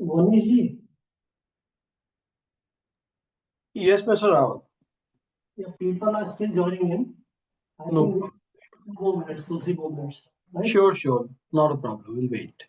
Manish ji, Yes, Mr. Rawat. if people are still joining in, I No. think we should 2 more minutes, 3 more minutes. Right? Sure. Not a problem. We'll wait.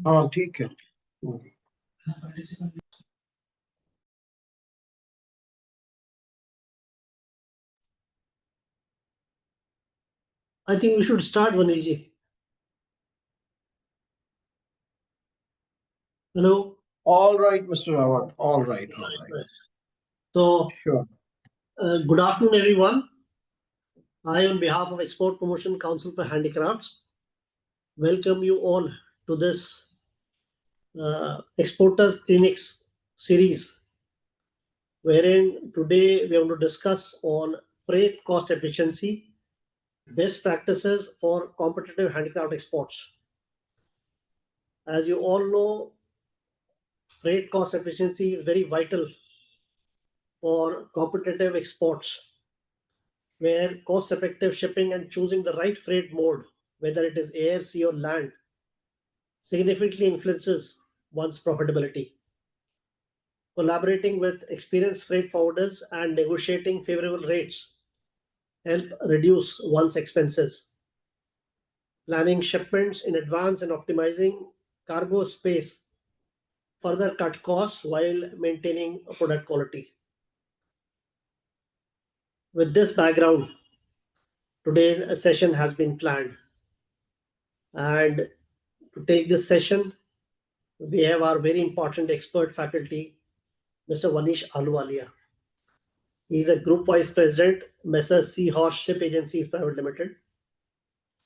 हाँ ठीक है. I think we should start, Manish ji. Hello. All right, Mr. Rawat. All right. So, Sure. good afternoon, everyone. I, on behalf of Export Promotion Council for Handicrafts, welcome you all to this Exporter Clinics series, wherein today we are going to discuss on freight cost efficiency, best practices for competitive handicraft exports. As you all know, freight cost efficiency is very vital for competitive exports, where cost effective shipping and choosing the right freight mode, whether it is air, sea, or land, significantly influences one's profitability. Collaborating with experienced freight forwarders and negotiating favorable rates help reduce one's expenses. Planning shipments in advance and optimizing cargo space further cut costs while maintaining product quality. With this background, today's session has been planned. And to take this session, we have our very important expert faculty, Mr. Vanish Ahluwalia. He is a Group Vice President, Messrs. Seahorse Ship Agencies Private Limited.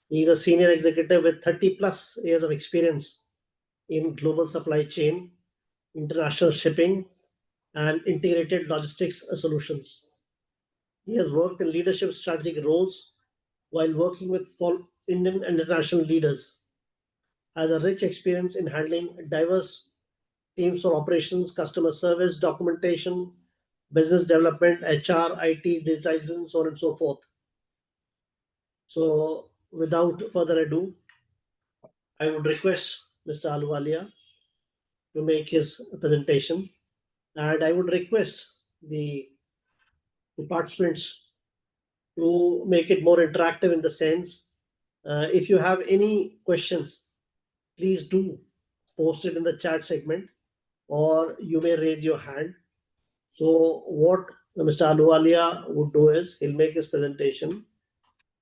He is a senior executive with 30 plus years of experience in global supply chain, international shipping, and integrated logistics solutions. He has worked in leadership strategic roles while working with Indian and international leaders. Has a rich experience in handling diverse teams for operations, customer service, documentation, business development, HR, IT, digitization, so on and so forth. So, without further ado, I would request Mr. Ahluwalia to make his presentation, and I would request the participants to make it more interactive in the sense, if you have any questions, please do post it in the chat segment, or you may raise your hand. So what Mr. Ahluwalia would do is he'll make his presentation.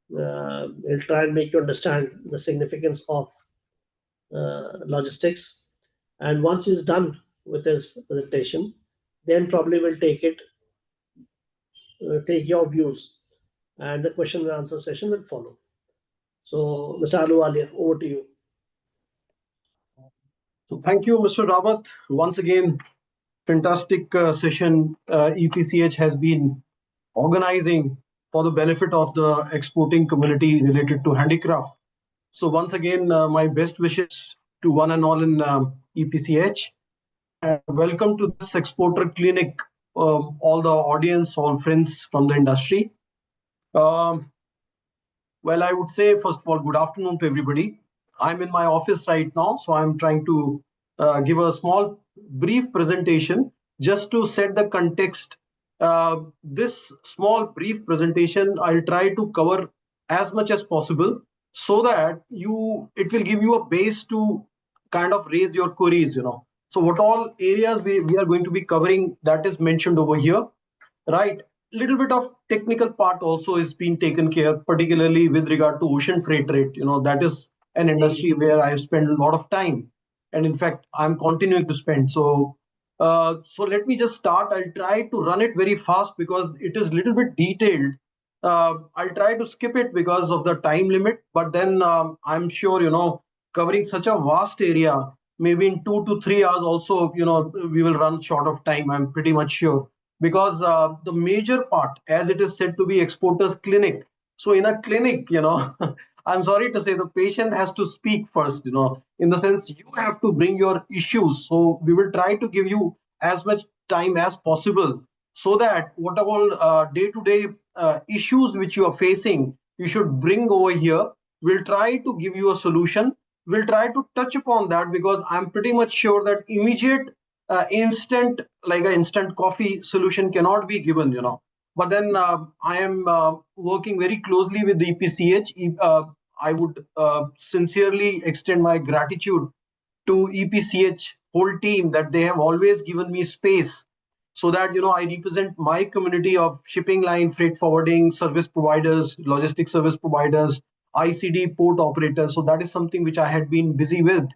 He'll try and make you understand the significance of logistics. And once he's done with his presentation, then probably we'll take your views, and the question and answer session will follow. So, Mr. Ahluwalia, over to you. So thank you, Mr. Rawat. Once again, fantastic session EPCH has been organizing for the benefit of the exporting community related to handicraft. So once again, my best wishes to one and all in EPCH. And welcome to this exporter clinic, all the audience, all friends from the industry. Well, I would say, first of all, good afternoon to everybody. I'm in my office right now, so I'm trying to give a small, brief presentation just to set the context. This small, brief presentation, I'll try to cover as much as possible so that it will give you a base to kind of raise your queries. So what all areas we are going to be covering, that is mentioned over here, right? Little bit of technical part also is being taken care, particularly with regard to ocean freight rate. That is an industry where I spend a lot of time, and in fact I'm continuing to spend. So let me just start. I'll try to run it very fast because it is little bit detailed. I'll try to skip it because of the time limit, but then I'm sure, covering such a vast area, maybe in 2 to 3 hours also, we will run short of time, I'm pretty much sure, because the major part, as it is said to be exporters clinic. So in a clinic, I'm sorry to say, the patient has to speak first, in the sense you have to bring your issues. So we will try to give you as much time as possible, so that whatever day-to-day issues which you are facing, you should bring over here. We'll try to give you a solution. We'll try to touch upon that, because I'm pretty much sure that immediate instant, like an instant coffee solution cannot be given, but then I am working very closely with the EPCH. I would sincerely extend my gratitude to EPCH whole team, that they have always given me space, so that I represent my community of shipping line, freight forwarding service providers, logistic service providers, ICD port operators. So that is something which I had been busy with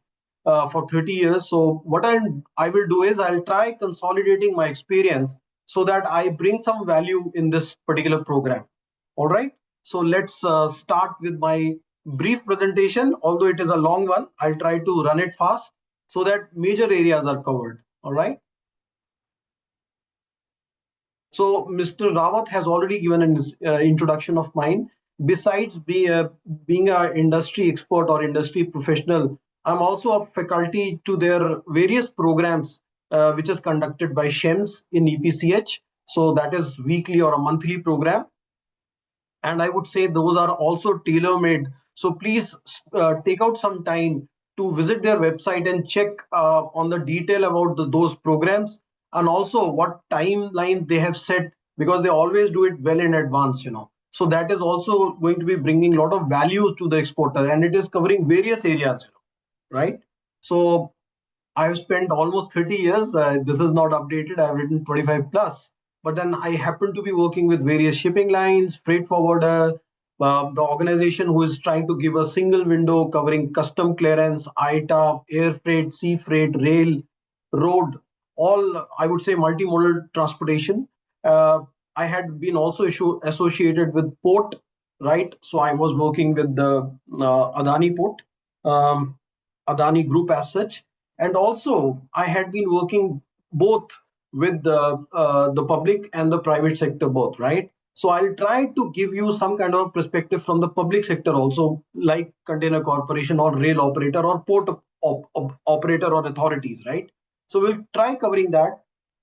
for 30 years. So what I will do is, I'll try consolidating my experience so that I bring some value in this particular program. All right. So let's start with my brief presentation. Although it is a long one, I'll try to run it fast so that major areas are covered. All right. So Mr. Rawat has already given an introduction of mine. Besides being an industry expert or industry professional, I'm also a faculty to their various programs, which is conducted by SHEMS in EPCH. So that is weekly or a monthly program, and I would say those are also tailor made. So please take out some time to visit their website and check on the detail about those programs, and also what timeline they have set, because they always do it well in advance. So that is also going to be bringing a lot of value to the exporter, and it is covering various areas, right? So I've spent almost 30 years. This is not updated. I've written 25 plus. But then I happen to be working with various shipping lines, freight forwarder, the organization who is trying to give a single window covering custom clearance, ITA, air freight, sea freight, rail, road, all, I would say, multimodal transportation. Uh, I had been also associated with port, right? So I was working with the Adani port, um, Adani group as such, and also I had been working both with the public and the private sector both, right? So I'll try to give you some kind of perspective from the public sector also, like container corporation or rail operator or port operator or authorities, right? So we'll try covering that.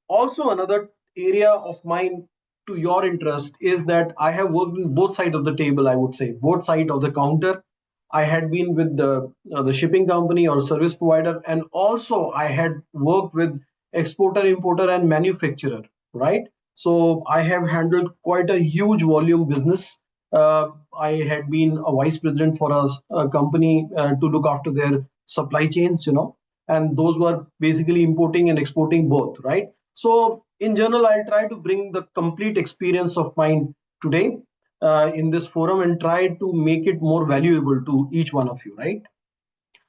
Also, another area of mine to your interest is that I have worked in both sides of the table, I would say, both sides of the counter. I had been with the shipping company or service provider, and also I had worked with exporter, importer, and manufacturer, right? So I have handled quite a huge volume business. I had been a vice president for a company to look after their supply chains, and those were basically importing and exporting both, right? So in general, I'll try to bring the complete experience of mine today in this forum and try to make it more valuable to each one of you, right?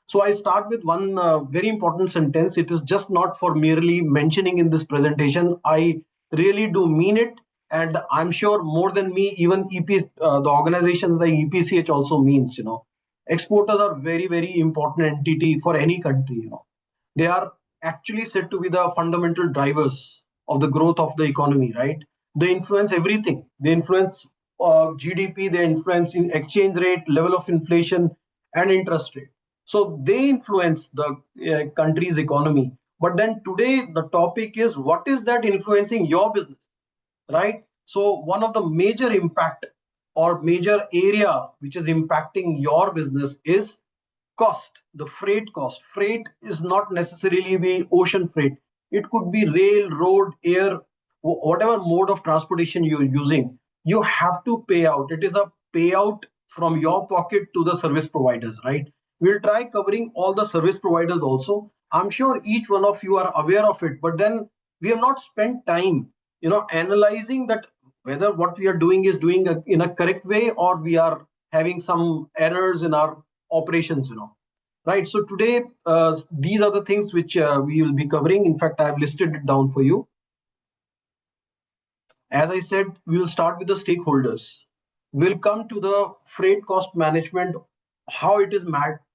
So I start with one very important sentence. It is just not for merely mentioning in this presentation. I really do mean it. And I'm sure more than me, even the organizations like EPCH also means, exporters are very, very important entity for any country, they are actually said to be the fundamental drivers of the growth of the economy, right? They influence everything. They influence GDP, they influence in exchange rate, level of inflation, and interest rate. So they influence the country's economy. But then today, the topic is, what is that influencing your business, right? So one of the major impact or major area which is impacting your business is cost, the freight cost. Freight is not necessarily be ocean freight. It could be rail, road, air, whatever mode of transportation you're using. You have to pay out. It is a payout from your pocket to the service providers, right? We'll try covering all the service providers also. I'm sure each one of you are aware of it, but then we have not spent time, analyzing that whether what we are doing is doing in a correct way, or we are having some errors in our operations, right? So today, these are the things which we will be covering. In fact, I have listed it down for you. As I said, we will start with the stakeholders. We'll come to the freight cost management, how it is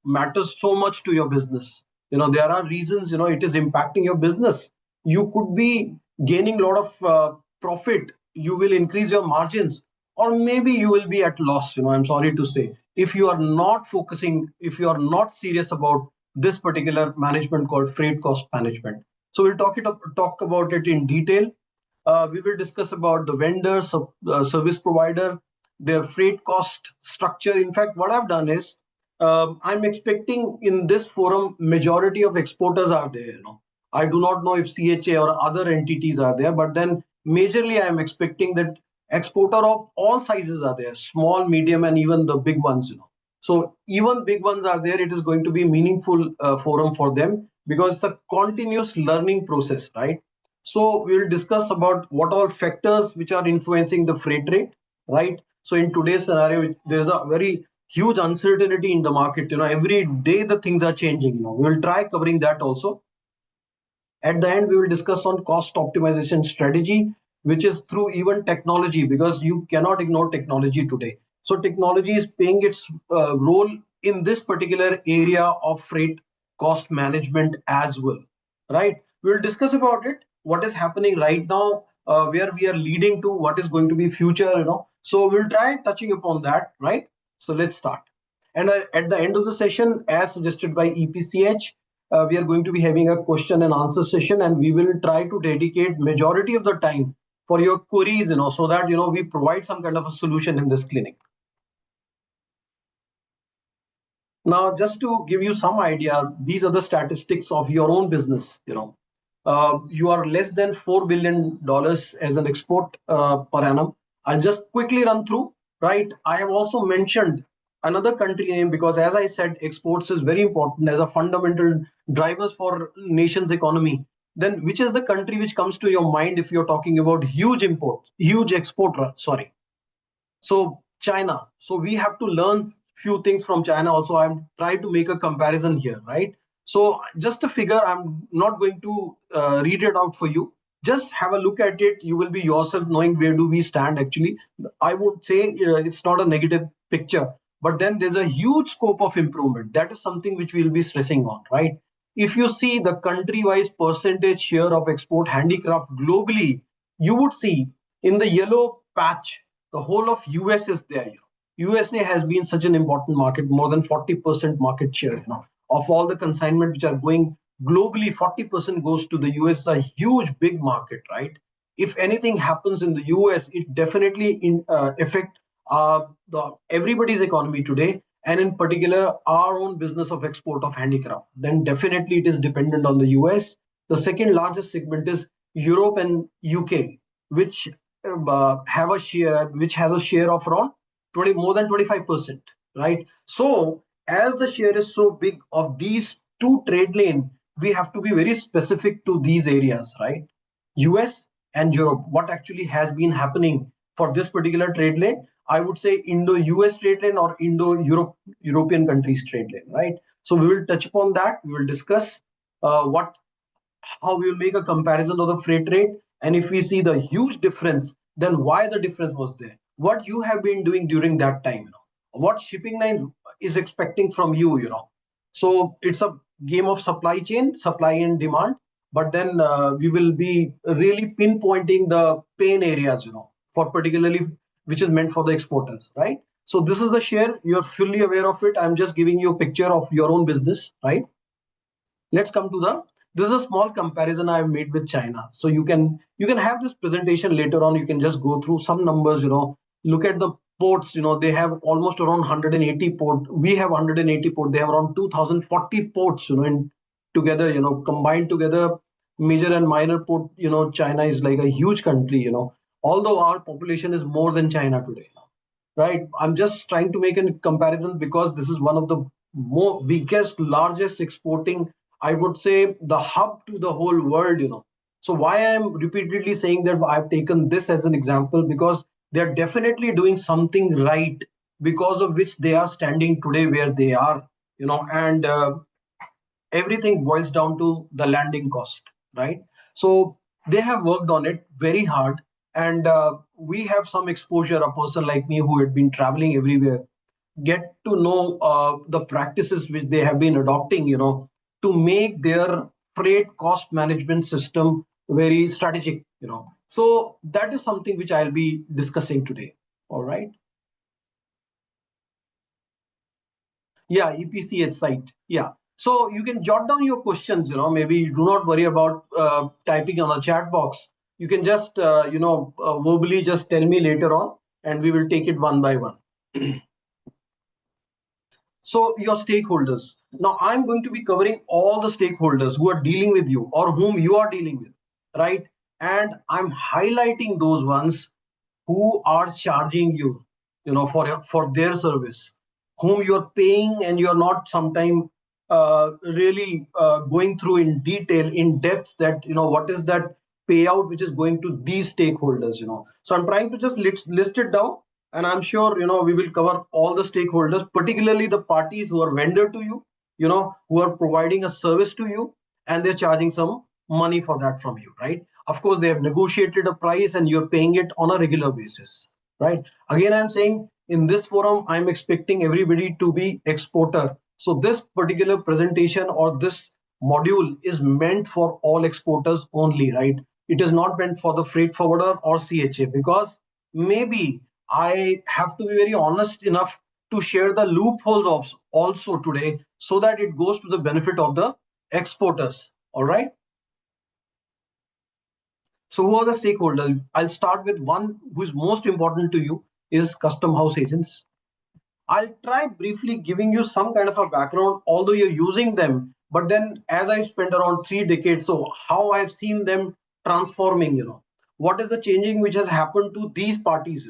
matters so much to your business. There are reasons, it is impacting your business. You could be gaining a lot of profit. You will increase your margins, or maybe you will be at loss. I'm sorry to say, if you are not focusing, if you are not serious about this particular management called freight cost management. So we'll talk about it in detail. We will discuss about the vendor, service provider, their freight cost structure. In fact, what I've done is, I'm expecting in this forum majority of exporters are there. I do not know if CHA or other entities are there, but then majorly I am expecting that exporter of all sizes are there, small, medium, and even the big ones. So even big ones are there. It is going to be meaningful forum for them, because it's a continuous learning process, right? So we will discuss about what all factors which are influencing the freight rate, right? So in today's scenario, there's a very huge uncertainty in the market. Every day the things are changing. We will try covering that also. At the end, we will discuss on cost optimization strategy, which is through even technology, because you cannot ignore technology today. So technology is playing its role in this particular area of freight cost management as well, right? We will discuss about it, what is happening right now, where we are leading to, what is going to be future. So we'll try touching upon that, right? So let's start. And at the end of the session, as suggested by EPCH, we are going to be having a question and answer session, and we will try to dedicate majority of the time for your queries, so that we provide some kind of a solution in this clinic. Now, just to give you some idea, these are the statistics of your own business. You are less than $4 billion as an export per annum. I'll just quickly run through, right? I have also mentioned another country name, because as I said, exports is very important as a fundamental drivers for nation's economy. Then which is the country which comes to your mind if you're talking about huge export, sorry. So China. So we have to learn few things from China also. I'm trying to make a comparison here, right? So just a figure, I'm not going to read it out for you. Just have a look at it. You will be yourself knowing where do we stand actually. I would say it's not a negative picture, but then there's a huge scope of improvement. That is something which we'll be stressing on, right? If you see the country-wise percentage share of export handicraft globally, you would see in the yellow patch, the whole of US is there. USA has been such an important market, more than 40% market share. Of all the consignment which are going globally, 40% goes to the US. It's a huge, big market, right? If anything happens in the US, it definitely affect everybody's economy today, and in particular our own business of export of handicraft. Then definitely it is dependent on the US. The second largest segment is Europe and UK, which have a share, which has a share of around more than 25%, right? So as the share is so big of these two trade lane, we have to be very specific to these areas, right? US and Europe, what actually has been happening for this particular trade lane? I would say Indo-US trade lane or Indo-European countries trade lane, right? So we will touch upon that. We will discuss what how we will make a comparison of the freight rate, and if we see the huge difference, then why the difference was there, what you have been doing during that time, what shipping line is expecting from you. So it's a game of supply and demand, but then we will be really pinpointing the pain areas, for particularly which is meant for the exporters, right? So this is the share, you're fully aware of it. I'm just giving you a picture of your own business, right? Let's come to the, this is a small comparison I've made with China. So you can have this presentation later on. You can just go through some numbers, look at the ports. They have almost around 180 port. We have 180 port. They have around 2040 ports, in together, combined together, major and minor port. China is like a huge country, although our population is more than China today, right? I'm just trying to make a comparison because this is one of the biggest, largest exporting, I would say, the hub to the whole world. So why I'm repeatedly saying that I've taken this as an example, because they're definitely doing something right, because of which they are standing today where they are. And everything boils down to the landing cost, right? So they have worked on it very hard, and we have some exposure. A person like me who had been traveling everywhere get to know the practices which they have been adopting, to make their freight cost management system very strategic. So that is something which I'll be discussing today. All right. Yeah, EPCH site. Yeah. So you can jot down your questions. Maybe do not worry about typing on the chat box. You can just, verbally just tell me later on, and we will take it one by one. So your stakeholders. Now I'm going to be covering all the stakeholders who are dealing with you or whom you are dealing with, right? And I'm highlighting those ones who are charging you, for their service, whom you're paying, and you're not sometime really going through in detail, in depth, that what is that payout which is going to these stakeholders. So I'm trying to just list it down, and I'm sure we will cover all the stakeholders, particularly the parties who are vendor to you, who are providing a service to you, and they're charging some money for that from you, right? Of course, they have negotiated a price and you're paying it on a regular basis, right? Again, I'm saying in this forum, I'm expecting everybody to be exporter. So this particular presentation or this module is meant for all exporters only, right? It is not meant for the freight forwarder or CHA, because maybe I have to be very honest enough to share the loopholes of also today, so that it goes to the benefit of the exporters. All right. So who are the stakeholders? I'll start with one who is most important to you, is custom house agents. I'll try briefly giving you some kind of a background, although you're using them. But then, as I've spent around 3 decades, so how I've seen them transforming, what is the changing which has happened to these parties.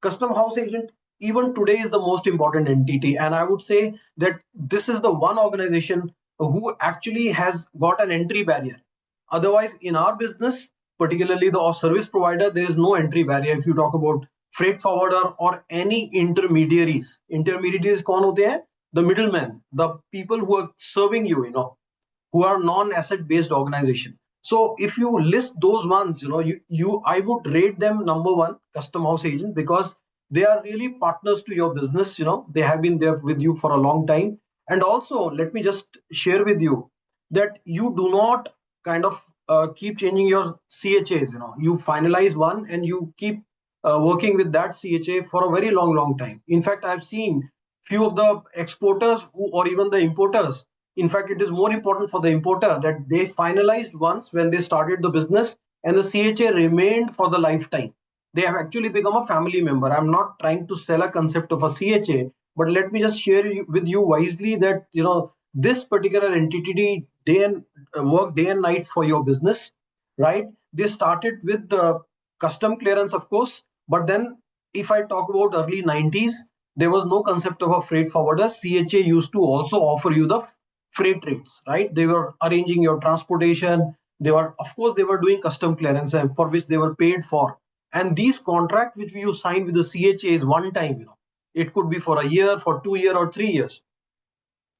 Custom house agent, even today, is the most important entity. And I would say that this is the one organization who actually has got an entry barrier. Otherwise, in our business, particularly the service provider, there is no entry barrier. If you talk about freight forwarder or any intermediaries कौन होते हैं? The middlemen, the people who are serving you, who are non-asset based organization. So if you list those ones, you I would rate them number one, custom house agent, because they are really partners to your business. They have been there with you for a long time. And also, let me just share with you that you do not kind of keep changing your CHAs. You finalize one and you keep working with that CHA for a very long time. In fact, I've seen few of the exporters or even the importers. In fact, it is more important for the importer that they finalized once when they started the business, and the CHA remained for the lifetime. They have actually become a family member. I'm not trying to sell a concept of a CHA, but let me just share with you wisely that this particular entity work day and night for your business, right? They started with the custom clearance, of course, but then if I talk about early 90s, there was no concept of a freight forwarder. CHA used to also offer you the freight rates, right? They were arranging your transportation. Of course, they were doing custom clearance for which they were paid for. And these contracts which you sign with the CHA is one time. It could be for a year, for 2 years, or 3 years.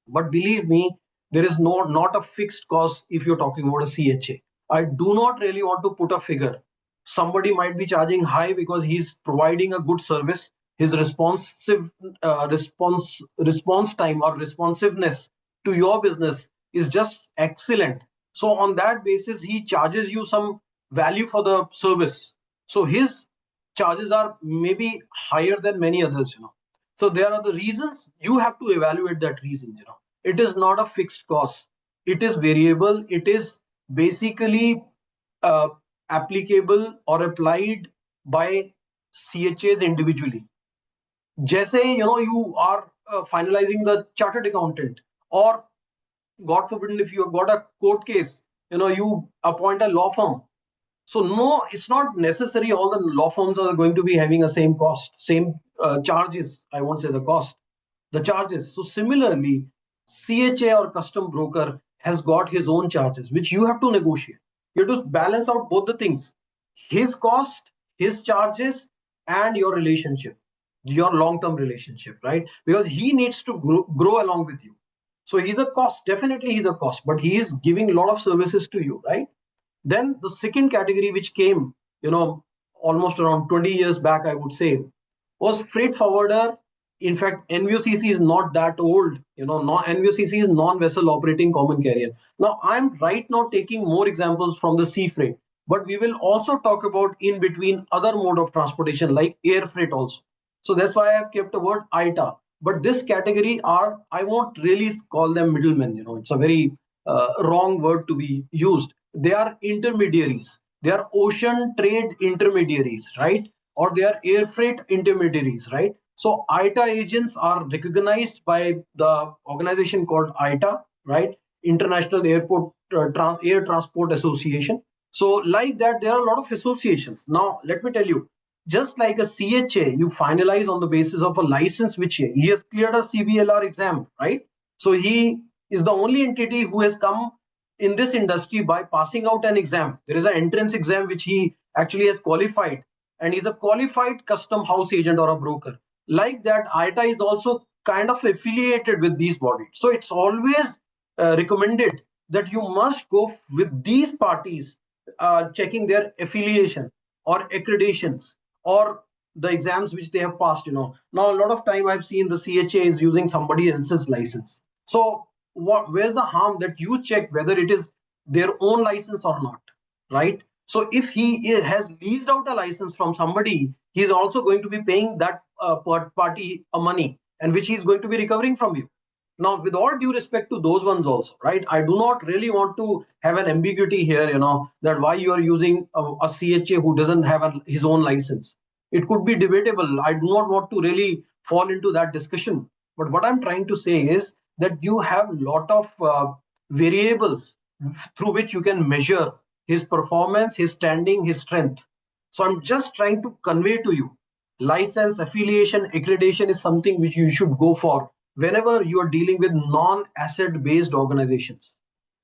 But believe me, there is not a fixed cost if you're talking about a CHA. I do not really want to put a figure. Somebody might be charging high because he's providing a good service. His response time or responsiveness to your business is just excellent. So on that basis, he charges you some value for the service. So his charges are maybe higher than many others. So there are the reasons. You have to evaluate that reason. It is not a fixed cost. It is variable. It is basically uh, applicable or applied by CHAs individually. जैसे you are finalizing the chartered accountant, or God forbid, if you have got a court case, you appoint a law firm. So no, it's not necessary all the law firms are going to be having a same cost, same charges. I won't say the cost, the charges. So similarly, CHA or custom broker has got his own charges, which you have to negotiate. You have to balance out both the things: his cost, his charges, and your relationship, your long-term relationship, right? Because he needs to grow along with you. So he's a cost, definitely he's a cost, but he is giving a lot of services to you, right? Then the second category, which came, almost around 20 years back, I would say, was freight forwarder. In fact, NVOCC is not that old. NVOCC is non-vessel operating common carrier. Now, I'm right now taking more examples from the sea freight, but we will also talk about in between other mode of transportation like air freight also. So that's why I've kept the word ITA. But this category are, I won't really call them middlemen. It's a very wrong word to be used. They are intermediaries. They are ocean trade intermediaries, right? Or they are air freight intermediaries, right? So ITA agents are recognized by the organization called ITA, right? International Airport Air Transport Association. So like that, there are a lot of associations. Now, let me tell you, just like a CHA, you finalize on the basis of a license which he has cleared a CBLR exam, right? So he is the only entity who has come in this industry by passing out an exam. There is an entrance exam which he actually has qualified, and he's a qualified custom house agent or a broker. Like that, ITA is also kind of affiliated with these bodies. So it's always recommended that you must go with these parties, checking their affiliation or accreditations or the exams which they have passed. Now a lot of time I've seen the CHA is using somebody else's license. So where's the harm that you check whether it is their own license or not, right? So if he has leased out a license from somebody, he is also going to be paying that party a money, and which he is going to be recovering from you. Now, with all due respect to those ones also, right? I do not really want to have an ambiguity here, that why you are using a CHA who doesn't have his own license. It could be debatable. I do not want to really fall into that discussion. But what I'm trying to say is that you have a lot of variables through which you can measure his performance, his standing, his strength. So I'm just trying to convey to you, license, affiliation, accreditation is something which you should go for whenever you are dealing with non-asset based organizations.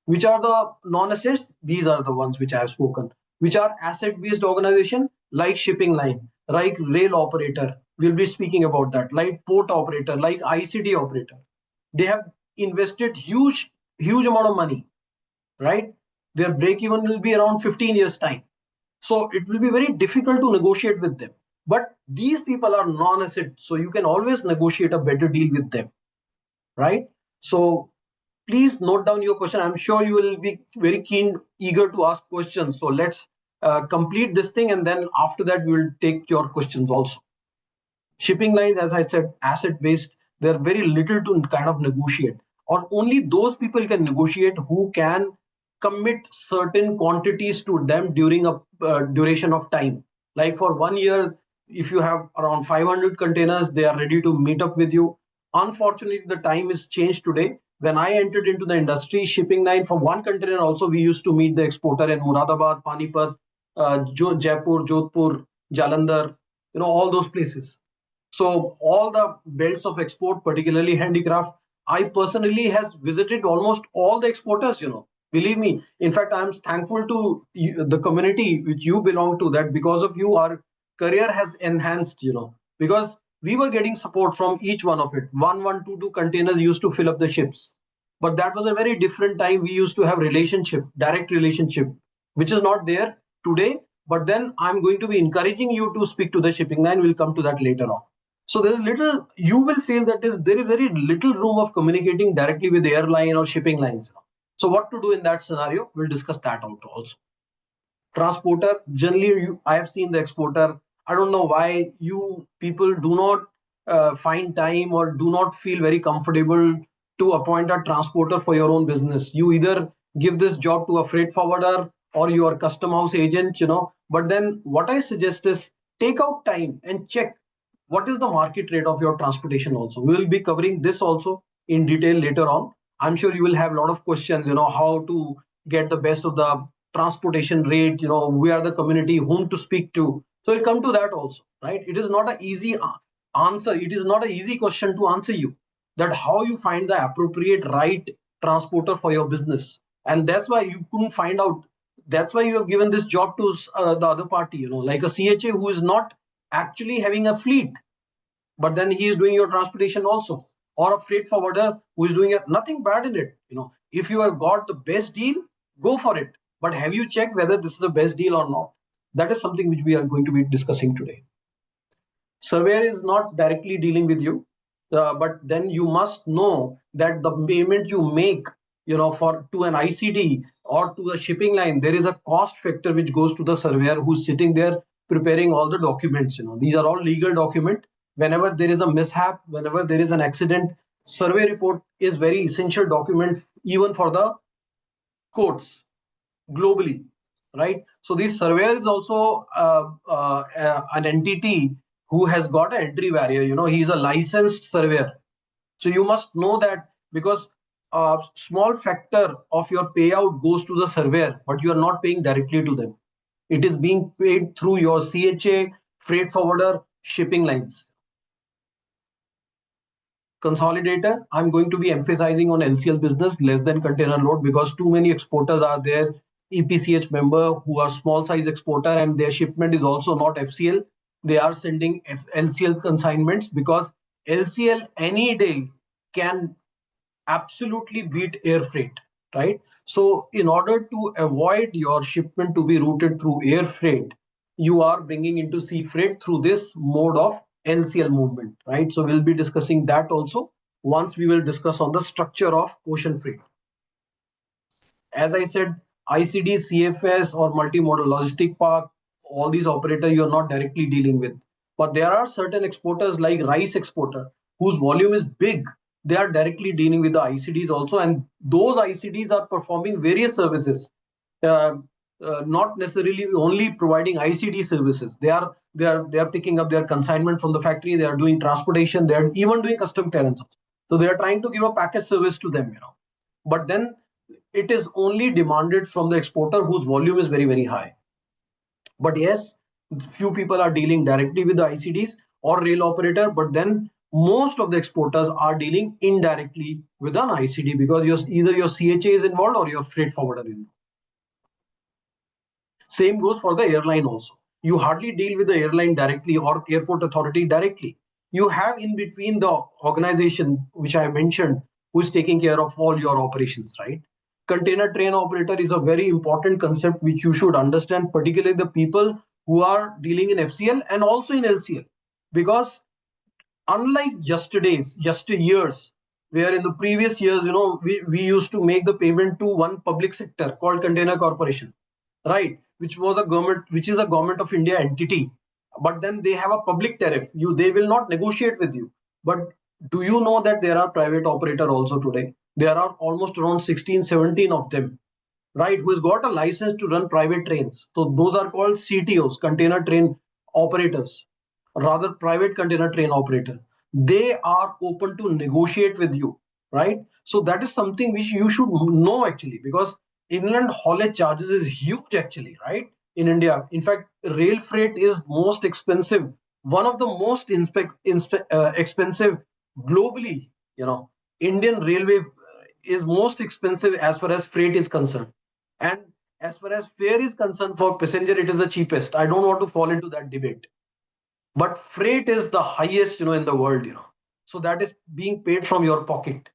Which are the non-assets? These are the ones which I have spoken. Which are asset based organization, like shipping line, like rail operator, we'll be speaking about that, like port operator, like ICD operator. They have invested huge amount of money, right? Their break even will be around 15 years time. So it will be very difficult to negotiate with them. But these people are non-asset, so you can always negotiate a better deal with them, right? So please note down your question. I'm sure you will be very eager to ask questions. So let's complete this thing, and then after that we will take your questions also. Shipping lines, as I said, asset based, they're very little to kind of negotiate, or only those people can negotiate who can commit certain quantities to them during a duration of time. Like for 1 year, if you have around 500 containers, they are ready to meet up with you. Unfortunately, the time is changed today. When I entered into the industry, shipping line for one container also, we used to meet the exporter in Muradabad, Panipat, Jaipur, Jodhpur, Jalandhar, all those places. So all the belts of export, particularly handicraft, I personally has visited almost all the exporters. Believe me. In fact, I'm thankful to the community which you belong to, that because of you, our career has enhanced. Because we were getting support from each one of it. 1122 containers used to fill up the ships, but that was a very different time. We used to have direct relationship, which is not there today. But then I'm going to be encouraging you to speak to the shipping line. We'll come to that later on. So there's little, you will feel that there is very little room of communicating directly with the airline or shipping lines. So what to do in that scenario? We'll discuss that out also. Transporter, generally, I have seen the exporter. I don't know why you people do not find time or do not feel very comfortable to appoint a transporter for your own business. You either give this job to a freight forwarder or your custom house agent. But then what I suggest is take out time and check what is the market rate of your transportation also. We will be covering this also in detail later on. I'm sure you will have a lot of questions, how to get the best of the transportation rate, we are the community, whom to speak to. So we'll come to that also, right? It is not an easy answer. It is not an easy question to answer you. that how you find the appropriate right transporter for your business. And that's why you couldn't find out. That's why you have given this job to the other party, like a CHA who is not actually having a fleet, but then he is doing your transportation also, or a freight forwarder who is doing it. Nothing bad in it. If you have got the best deal, go for it. But have you checked whether this is the best deal or not? That is something which we are going to be discussing today. Surveyor is not directly dealing with you, but then you must know that the payment you make, for to an ICD or to a shipping line, there is a cost factor which goes to the surveyor who's sitting there preparing all the documents. These are all legal document. Whenever there is a mishap, whenever there is an accident, survey report is very essential document even for the courts globally, right? So this surveyor is also an entity who has got an entry barrier. He is a licensed surveyor. So you must know that, because a small factor of your payout goes to the surveyor, but you are not paying directly to them. It is being paid through your CHA, freight forwarder, shipping lines. Consolidator, I'm going to be emphasizing on LCL business, less than container load, because too many exporters are there, EPCH member who are small size exporter, and their shipment is also not FCL. They are sending LCL consignments, because LCL any day can absolutely beat air freight, right? So in order to avoid your shipment to be routed through air freight, you are bringing into sea freight through this mode of LCL movement, right? So we'll be discussing that also once we will discuss on the structure of ocean freight. As I said, ICD, CFS, or multimodal logistic park, all these operators you are not directly dealing with. But there are certain exporters like rice exporter whose volume is big. They are directly dealing with the ICDs also, and those ICDs are performing various services. Uh, not necessarily only providing ICD services. They are picking up their consignment from the factory. They are doing transportation. They are even doing custom clearance. So they are trying to give a package service to them. But then it is only demanded from the exporter whose volume is very, very high. But yes, few people are dealing directly with the ICDs or rail operator, but then most of the exporters are dealing indirectly with an ICD, because either your CHA is involved or your freight forwarder is involved. Same goes for the airline also. You hardly deal with the airline directly or airport authority directly. You have in between the organization which I mentioned, who is taking care of all your operations, right? Container train operator is a very important concept which you should understand, particularly the people who are dealing in FCL and also in LCL. Because unlike yesteryears, where in the previous years, we used to make the payment to one public sector called Container Corporation, right? Which is a government of India entity. But then they have a public tariff. They will not negotiate with you. But do you know that there are private operator also today? There are almost around 16, 17 of them, right? Who has got a license to run private trains. So those are called CTOs, container train operators, rather private container train operator. They are open to negotiate with you, right? So that is something which you should know actually, because inland haulage charges is huge actually, right? In India, in fact, rail freight is most expensive, one of the most expensive globally. Indian railway is most expensive as far as freight is concerned, and as far as fare is concerned for passenger, it is the cheapest. I don't want to fall into that debate, but freight is the highest, in the world. So that is being paid from your pocket.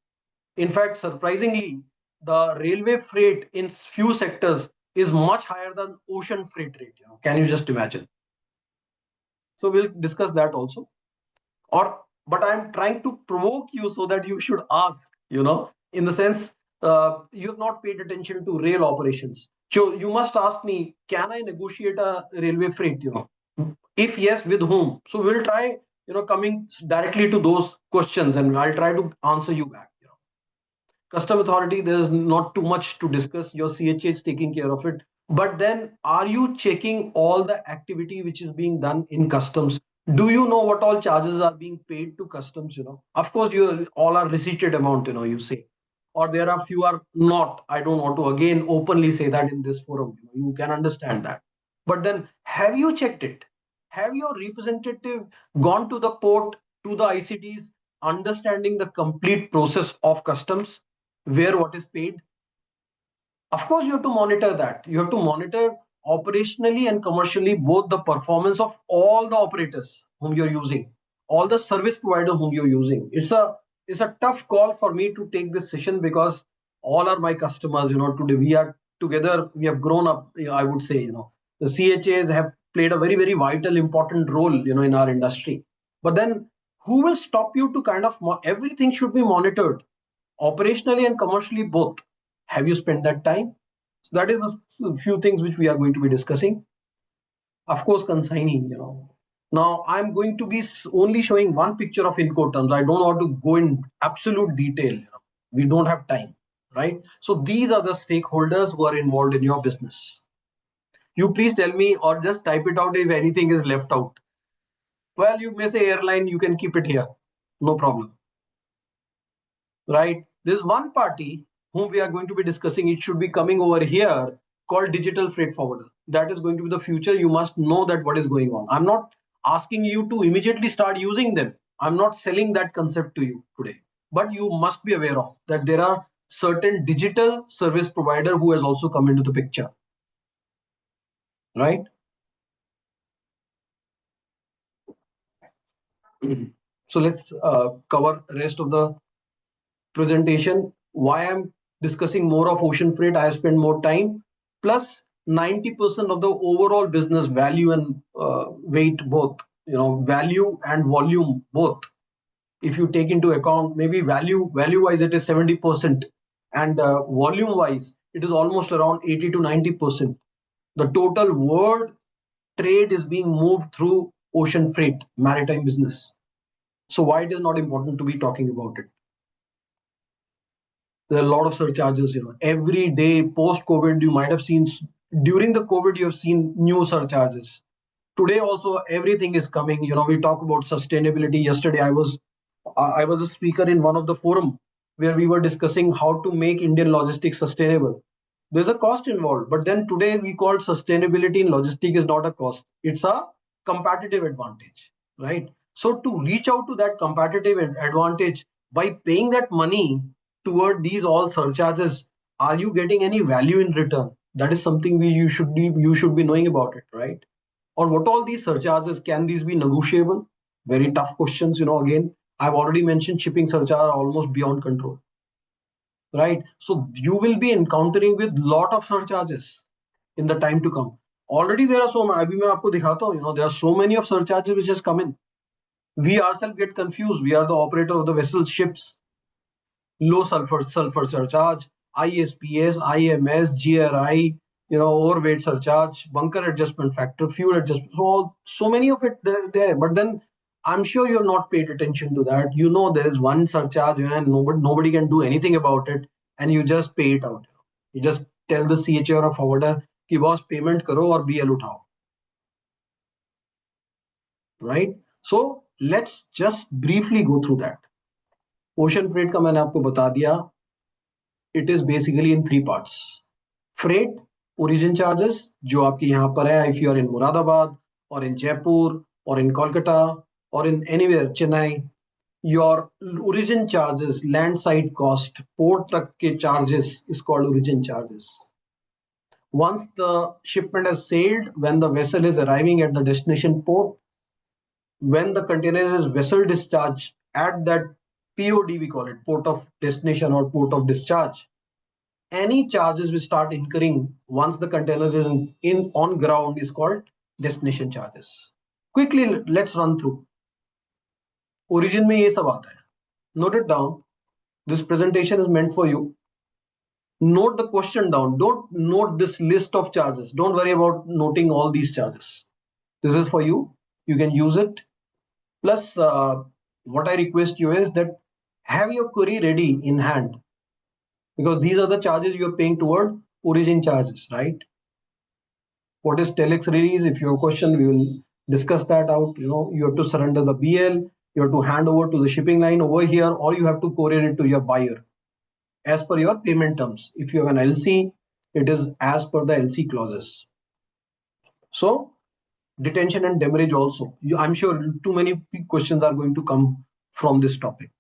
In fact, surprisingly, the railway freight in few sectors is much higher than ocean freight rate. Can you just imagine? So we'll discuss that also. Or but I'm trying to provoke you so that you should ask, in the sense, you have not paid attention to rail operations, so you must ask me, can I negotiate a railway freight? If yes, with whom? So we'll try, coming directly to those questions, and I'll try to answer you back. Custom authority, there's not too much to discuss. Your CHA is taking care of it. But then, are you checking all the activity which is being done in customs? Do you know what all charges are being paid to customs? Of course, you all are receipted amount, you say, or there are few are not. I don't want to again openly say that in this forum. You can understand that. But then, have you checked it? Have your representative gone to the port, to the ICDs, understanding the complete process of customs, where what is paid. Of course, you have to monitor that. You have to monitor operationally and commercially both the performance of all the operators whom you're using, all the service provider whom you're using. It's a tough call for me to take this session because all are my customers. Today we are together. We have grown up. I would say, the CHAs have played a very very vital important role, in our industry. But then, who will stop you to kind of everything should be monitored operationally and commercially both. Have you spent that time? So that is a few things which we are going to be discussing. Of course, consigning, Now I'm going to be only showing one picture of Incoterms. I don't want to go in absolute detail. We don't have time, right? So these are the stakeholders who are involved in your business. You please tell me or just type it out if anything is left out. Well, you may say airline, you can keep it here. No problem. Right? There's one party whom we are going to be discussing. It should be coming over here, called digital freight forwarder. That is going to be the future. You must know that what is going on. I'm not asking you to immediately start using them. I'm not selling that concept to you today. But you must be aware of that there are certain digital service provider who has also come into the picture. Right? So let's cover rest of the presentation. Why I'm discussing more of ocean freight, I spend more time. Plus 90% of the overall business value and weight both, value and volume both. If you take into account, maybe value wise it is 70%, and volume wise it is almost around 80 to 90%. The total world trade is being moved through ocean freight, maritime business. So why it is not important to be talking about it? There are a lot of surcharges, every day post COVID. You might have seen during the COVID, you have seen new surcharges. Today also everything is coming. We talk about sustainability. Yesterday I was a speaker in one of the forum where we were discussing how to make Indian logistics sustainable. There's a cost involved, but then today we call sustainability in logistics is not a cost. It's a competitive advantage, right? So to reach out to that competitive advantage by paying that money toward these all surcharges, are you getting any value in return? That is something you should be knowing about it, right? Or what all these surcharges, can these be negotiable? Very tough questions. Again, I've already mentioned shipping surcharge are almost beyond control, right? So you will be encountering with lot of surcharges in the time to come. Already there are so many. अभी मैं आपको दिखाता हूँ, there are so many of surcharges which has come in. We ourselves get confused. We are the operator of the vessel ships. Low sulfur surcharge, ISPS, IMS, GRI, overweight surcharge, bunker adjustment factor, fuel adjustment. So many of it there. But then I'm sure you have not paid attention to that. There is one surcharge and nobody can do anything about it, and you just pay it out. You just tell the CHA or a forwarder कि boss payment करो और BL उठाओ. Right? So let's just briefly go through that. Ocean freight का मैंने आपको बता दिया. It is basically in three parts. Freight, origin charges, जो आपके यहाँ पर है, if you are in Moradabad or in Jaipur or in Kolkata or in anywhere, Chennai, your origin charges, land side cost, port तक के charges is called origin charges. Once the shipment has sailed, when the vessel is arriving at the destination port, when the container is vessel discharge at that POD, we call it, port of destination or port of discharge, any charges will start incurring once the container is in on ground is called destination charges. Quickly, let's run through. Origin में ये सब आता है. Note it down. This presentation is meant for you. Note the question down. Don't note this list of charges. Don't worry about noting all these charges. This is for you. You can use it. Plus, what I request you is that have your query ready in hand, because these are the charges you are paying toward origin charges, right? What is telex release? If you have a question, we will discuss that out. You have to surrender the BL, you have to hand over to the shipping line over here, or you have to courier it to your buyer as per your payment terms. If you have an LC, it is as per the LC clauses. So detention and demurrage also. I'm sure too many questions are going to come from this topic.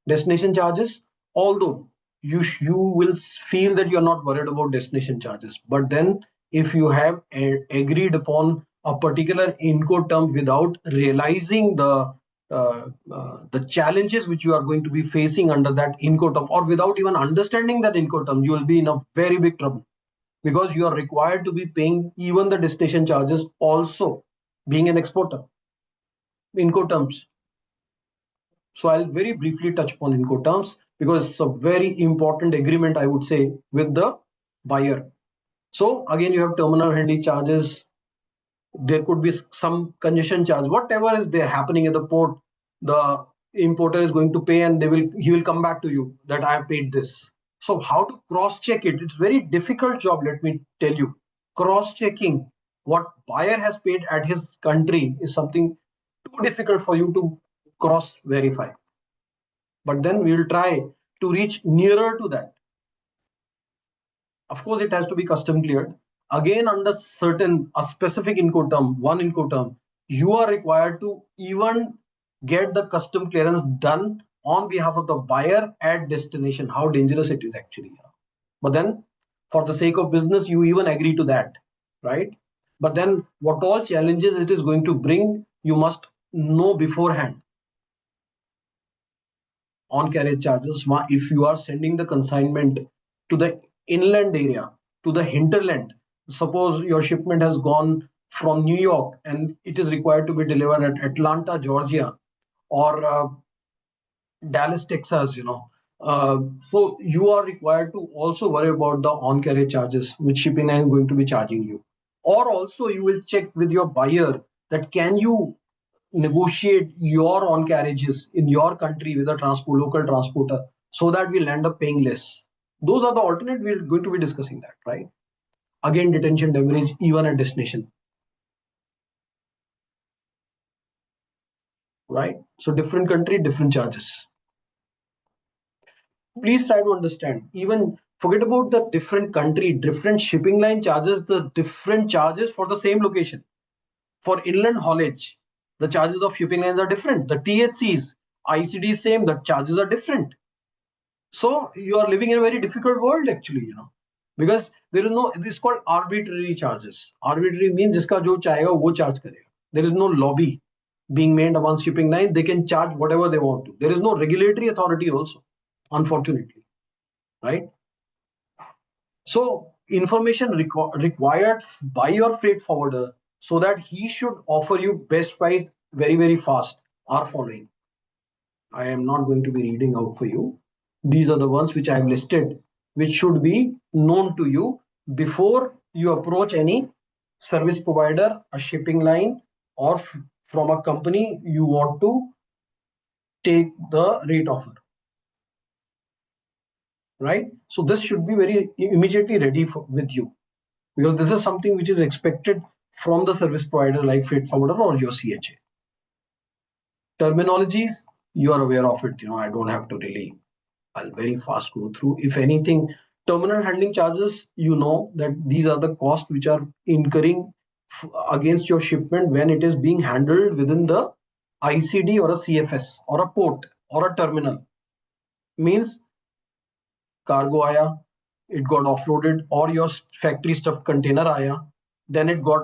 Destination charges, although you will feel that you're not worried about destination charges, but then if you have agreed upon a particular Incoterm without realizing the challenges which you are going to be facing under that Incoterm, or without even understanding that Incoterm, you will be in a very big trouble, because you are required to be paying even the destination charges also, being an exporter. Incoterms. So I'll very briefly touch upon Incoterms because it's a very important agreement, I would say, with the buyer. So again, you have terminal handling charges. There could be some congestion charge, whatever is there happening at the port, the importer is going to pay, and he will come back to you that I have paid this. So how to cross check it? It's very difficult job, let me tell you. Cross checking what buyer has paid at his country is something too difficult for you to cross verify. But then we will try to reach nearer to that. Of course, it has to be custom cleared. Again, under a specific Incoterm, one Incoterm, you are required to even get the custom clearance done on behalf of the buyer at destination. How dangerous it is actually. But then, for the sake of business, you even agree to that, right? But then, what all challenges it is going to bring, you must know beforehand. On carriage charges, if you are sending the consignment to the inland area, to the hinterland, suppose your shipment has gone from New York and it is required to be delivered at Atlanta, Georgia, or Dallas, Texas, so you are required to also worry about the on carriage charges which shipping line is going to be charging you. Or also you will check with your buyer that can you negotiate your on carriages in your country with a local transporter, so that we'll end up paying less. Those are the alternate. We're going to be discussing that, right? Again, detention demurrage even at destination, right? So different country, different charges. Please try to understand. Even forget about the different country, different shipping line charges the different charges for the same location. For inland haulage, the charges of shipping lines are different. The THCs, ICD same, the charges are different. So you are living in a very difficult world actually, because there is no, this is called arbitrary charges. Arbitrary means jiska jo chahega wo charge karega. There is no lobby being made among shipping lines. They can charge whatever they want to. There is no regulatory authority also, unfortunately, right? So information required by your freight forwarder so that he should offer you best price very, very fast are following. I am not going to be reading out for you. These are the ones which I have listed, which should be known to you before you approach any service provider, a shipping line, or from a company you want to take the rate offer. Right? So this should be very immediately ready with you, because this is something which is expected from the service provider like freight forwarder or your CHA. Terminologies, you are aware of it. I don't have to really, I'll very fast go through. If anything, terminal handling charges, that these are the costs which are incurring against your shipment when it is being handled within the ICD or a CFS or a port or a terminal. Means cargo aaya, it got offloaded, or your factory stuff container aaya, then it got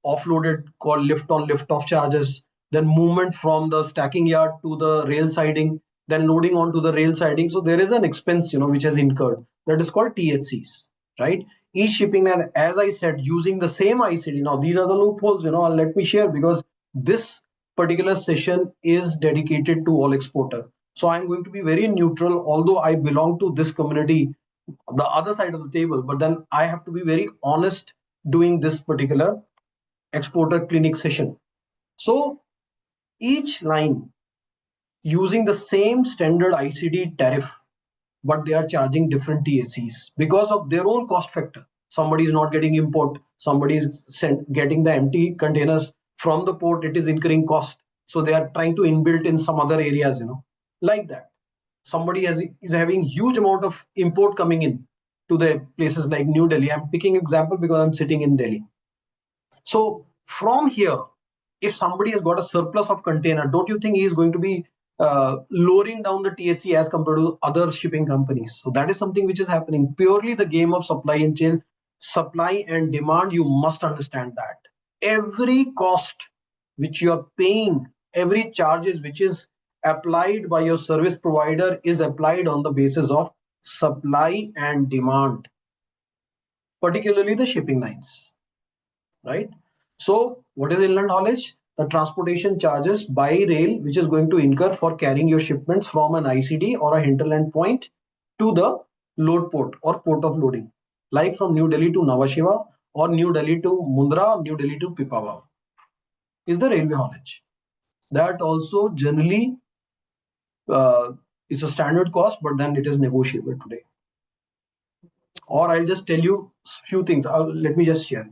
offloaded, called lift on lift off charges, then movement from the stacking yard to the rail siding, then loading onto the rail siding. So there is an expense, which has incurred, that is called THCs, right? Each shipping line, as I said, using the same ICD. Now these are the loopholes, let me share, because this particular session is dedicated to all exporter. So I'm going to be very neutral, although I belong to this community, the other side of the table, but then I have to be very honest doing this particular exporter clinic session. So each line using the same standard ICD tariff, but they are charging different TACs because of their own cost factor. Somebody is not getting import, somebody is getting the empty containers from the port, it is incurring cost. So they are trying to inbuilt in some other areas, like that. Somebody is having huge amount of import coming in to the places like New Delhi. I'm picking example because I'm sitting in Delhi. So from here, if somebody has got a surplus of container, don't you think he is going to be lowering down the THC as compared to other shipping companies? So that is something which is happening. Purely the game of supply and chain, supply and demand. You must understand that every cost which you are paying, every charges which is applied by your service provider is applied on the basis of supply and demand, particularly the shipping lines, right? So what is inland haulage? The transportation charges by rail which is going to incur for carrying your shipments from an ICD or a hinterland point to the load port or port of loading, like from New Delhi to Nhava Sheva or New Delhi to Mundra, New Delhi to Pipavav, is the railway haulage. That also generally uh, is a standard cost, but then it is negotiable today. Or I'll just tell you few things. Let me just share.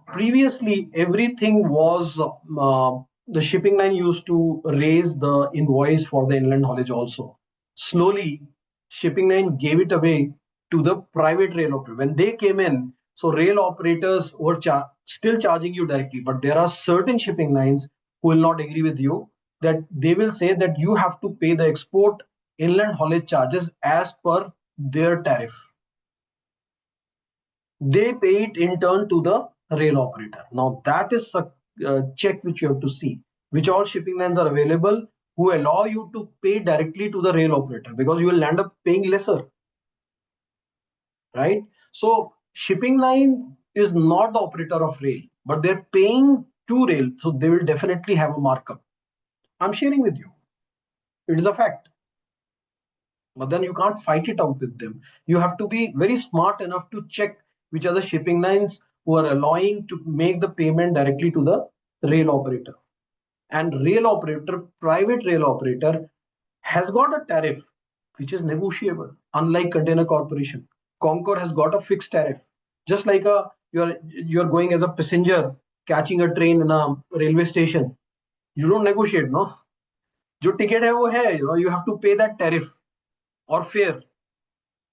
Previously everything was the shipping line used to raise the invoice for the inland haulage also. Slowly, shipping line gave it away to the private rail operator. When they came in, so rail operators were still charging you directly, but there are certain shipping lines who will not agree with you, that they will say that you have to pay the export inland haulage charges as per their tariff. They pay it in turn to the rail operator. Now that is a check which you have to see, which all shipping lines are available who allow you to pay directly to the rail operator, because you will end up paying lesser, right? So shipping line is not the operator of rail, but they're paying to rail, so they will definitely have a markup. I'm sharing with you. It is a fact. But then you can't fight it out with them. You have to be very smart enough to check which are the shipping lines who are allowing to make the payment directly to the rail operator. And rail operator, private rail operator, has got a tariff which is negotiable. Unlike container corporation, Concor has got a fixed tariff. Just like you're going as a passenger catching a train in a railway station, you don't negotiate, no. जो ticket है वो है, you have to pay that tariff or fare.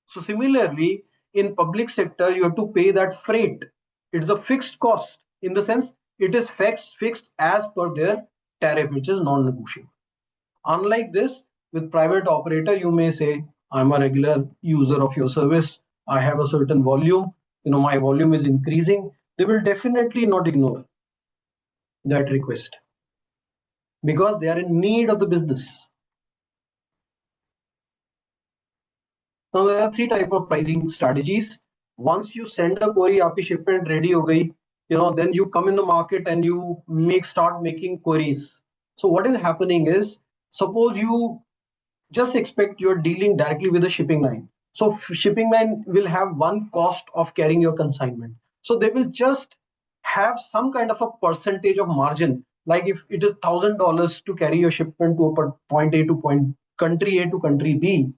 So similarly, in public sector, you have to pay that freight. It's a fixed cost, in the sense it is fixed as per their tariff, which is non-negotiable. Unlike this, with private operator, you may say, I'm a regular user of your service. I have a certain volume. My volume is increasing. They will definitely not ignore that request, because they are in need of the business. Now there are three type of pricing strategies. Once you send a query, आपकी shipment ready हो गई, then you come in the market and you start making queries. So what is happening is, suppose you just expect you're dealing directly with the shipping line. So shipping line will have one cost of carrying your consignment. So they will just have some kind of a percentage of margin. Like if it is $1,000 to carry your shipment to a point A to country A to country B,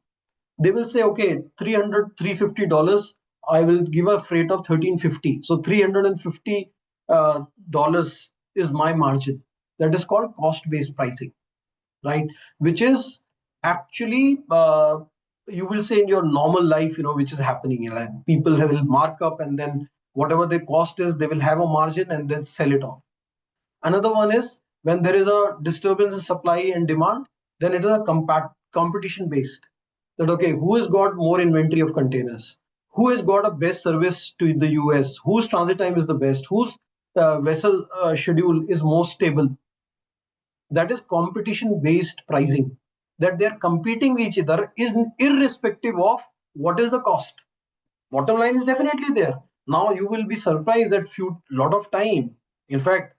they will say, okay, $350, I will give a freight of $1,350. So $350 is my margin. That is called cost-based pricing, right? Which is actually, you will say in your normal life, which is happening. Like people will mark up, and then whatever the cost is, they will have a margin and then sell it off. Another one is when there is a disturbance in supply and demand, then it is a competition based. That okay, who has got more inventory of containers? Who has got a best service to the US? Whose transit time is the best? Whose vessel schedule is most stable? That is competition based pricing. That they are competing with each other irrespective of what is the cost. Bottom line is definitely there. Now you will be surprised that lot of time, in fact,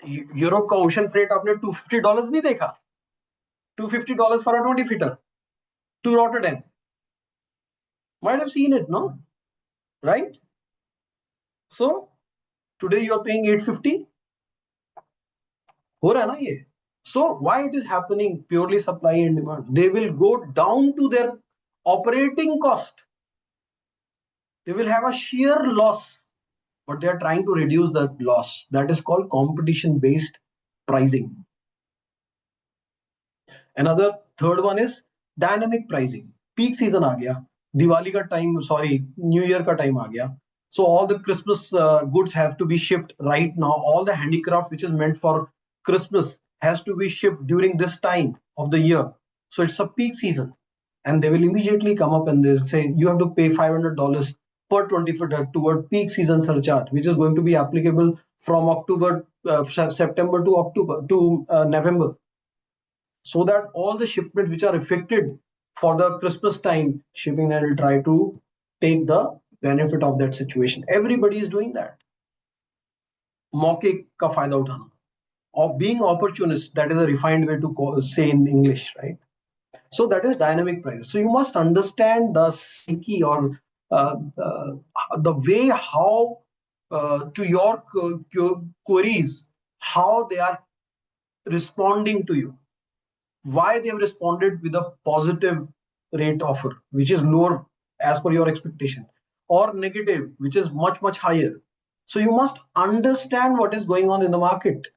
Europe का ocean freight आपने $250 नहीं देखा? $250 for a 20 feet to Rotterdam. Might have seen it, no? Right? So today you are paying 850. हो रहा है ना ये? So why it is happening? Purely supply and demand. They will go down to their operating cost. They will have a sheer loss, but they are trying to reduce that loss. That is called competition based pricing. Another third one is dynamic pricing. Peak season आ गया, दिवाली का time, sorry new year का time आ गया, So all the Christmas goods have to be shipped right now. All the handicraft which is meant for Christmas has to be shipped during this time of the year. So it's a peak season. And they will immediately come up and they'll say, you have to pay $500 per 20 footer toward peak season surcharge, which is going to be applicable from September to October to November. So that all the shipments which are affected for the Christmas time, shipping line will try to take the benefit of that situation. Everybody is doing that. मौके का फायदा उठाना, or being opportunist, that is a refined way to say in English, right? So that is dynamic prices. So you must understand the psyche, or the way how to your queries, how they are responding to you, why they have responded with a positive rate offer, which is lower as per your expectation, or negative, which is much higher. So you must understand what is going on in the market.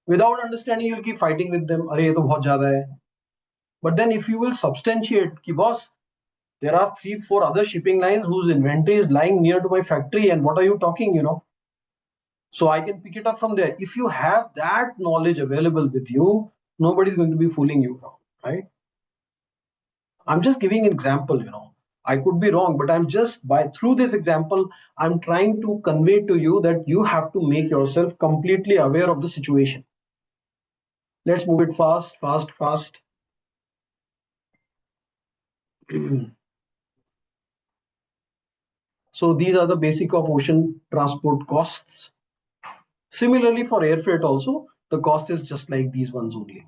Without understanding, you'll keep fighting with them. Arey, ye to bahut zyada hai. But then if you will substantiate, ki boss, there are 3-4 other shipping lines whose inventory is lying near to my factory, and what are you talking? So I can pick it up from there. If you have that knowledge available with you, nobody's going to be fooling you, right? I'm just giving an example. I could be wrong, but I'm just through this example, I'm trying to convey to you that you have to make yourself completely aware of the situation. Let's move it fast. So these are the basic of ocean transport costs. Similarly, for air freight also, the cost is just like these ones only.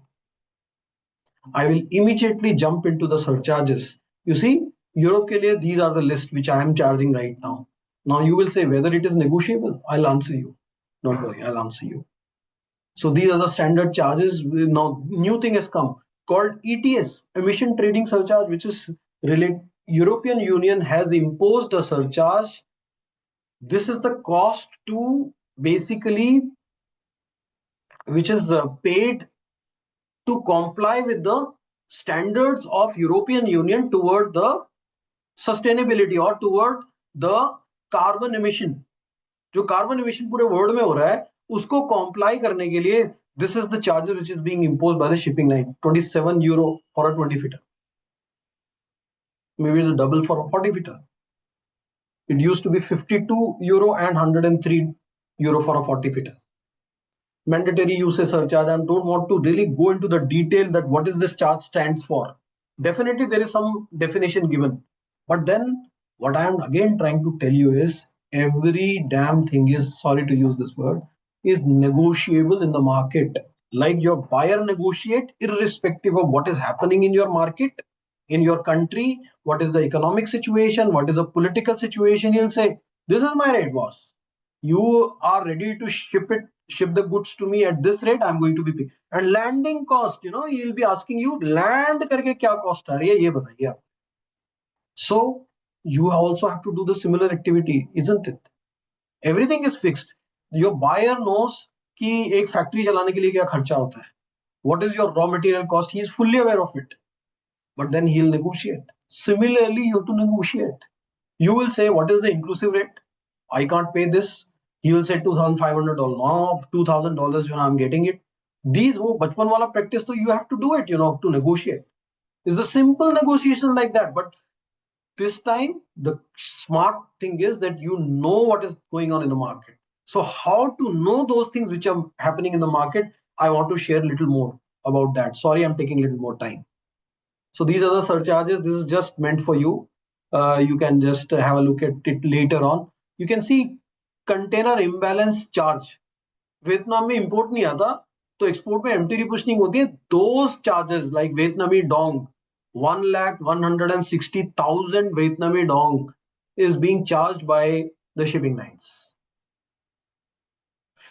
I will immediately jump into the surcharges. You see, Europe ke liye, these are the list which I am charging right now. Now you will say whether it is negotiable. I'll answer you. Don't worry, I'll answer you. So these are the standard charges. Now new thing has come called ETS, emission trading surcharge, which is related. European Union has imposed a surcharge. This is the cost to basically, which is paid to comply with the standards of European Union toward the sustainability or toward the carbon emission. जो carbon emission पूरे world में हो रहा है उसको comply करने के लिए this is the charge which is being imposed by the shipping line, €27 for a 20 footer, maybe the double for a 40 footer. It used to be €52 and €103 for a 40 footer. Mandatory usage surcharge. I don't want to really go into the detail that what is this charge stands for. Definitely there is some definition given, but then what I am again trying to tell you is every damn thing is, sorry to use this word, is negotiable in the market. Like your buyer negotiate irrespective of what is happening in your market, in your country, what is the economic situation, what is the political situation. He'll say, this is my rate, boss. You are ready to ship the goods to me at this rate, I'm going to be paying. And landing cost, he'll be asking you, land karke kya cost aa rahi hai, ye bataiye aap. So you also have to do the similar activity, isn't it? Everything is fixed. Your buyer knows कि एक factory चलाने के लिए क्या खर्चा होता है. What is your raw material cost? He is fully aware of it. But then he'll negotiate. Similarly, you have to negotiate. You will say, what is the inclusive rate? I can't pay this. He will say $2,500. No, $2,000, I'm getting it. These bachpan wala practice, so you have to do it, to negotiate. It's a simple negotiation like that. But this time, the smart thing is that you know what is going on in the market. So how to know those things which are happening in the market, I want to share a little more about that. Sorry, I'm taking a little more time. So these are the surcharges. This is just meant for you. You can just have a look at it later on. You can see container imbalance charge. Vietnam में import नहीं आता तो export में MT reposting होती है. Those charges like Vietnamese dong, 1,160,000 Vietnamese dong is being charged by the shipping lines.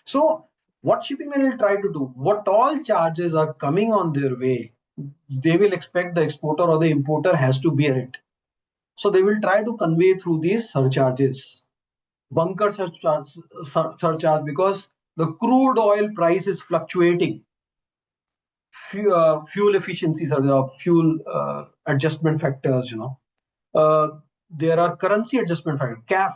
So what shipping line will try to do, what all charges are coming on their way, they will expect the exporter or the importer has to bear it. So they will try to convey through these surcharges. Bunker surcharge, because the crude oil price is fluctuating. Fuel efficiencies are the fuel adjustment factors. There are currency adjustment factors, CAF,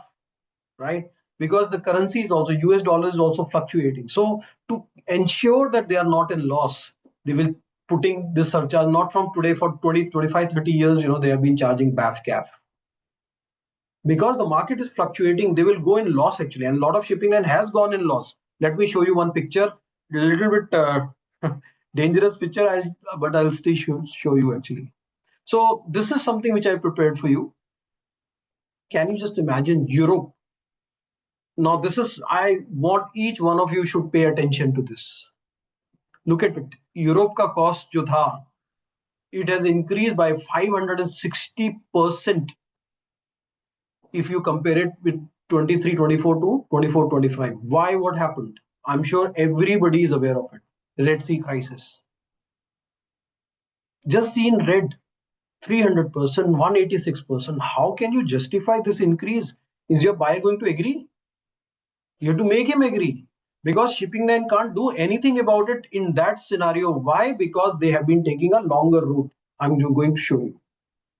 right? Because the currency is also, US dollar is also fluctuating. So to ensure that they are not in loss, they will putting this surcharge, not from today, for 20, 25, 30 years, they have been charging BAF CAF. Because the market is fluctuating, they will go in loss actually, and a lot of shipping line has gone in loss. Let me show you one picture, a little bit dangerous picture, but I'll still show you actually. So this is something which I prepared for you. Can you just imagine Europe? Now this is, I want each one of you should pay attention to this. Look at it. Europe ka cost jo tha, it has increased by 560% if you compare it with 23 24 to 24 25. Why? What happened? I'm sure everybody is aware of it. Red Sea crisis. Just seen red, 300%, 186%. How can you justify this increase? Is your buyer going to agree? You have to make him agree, because shipping line can't do anything about it in that scenario. Why? Because they have been taking a longer route. I'm going to show you,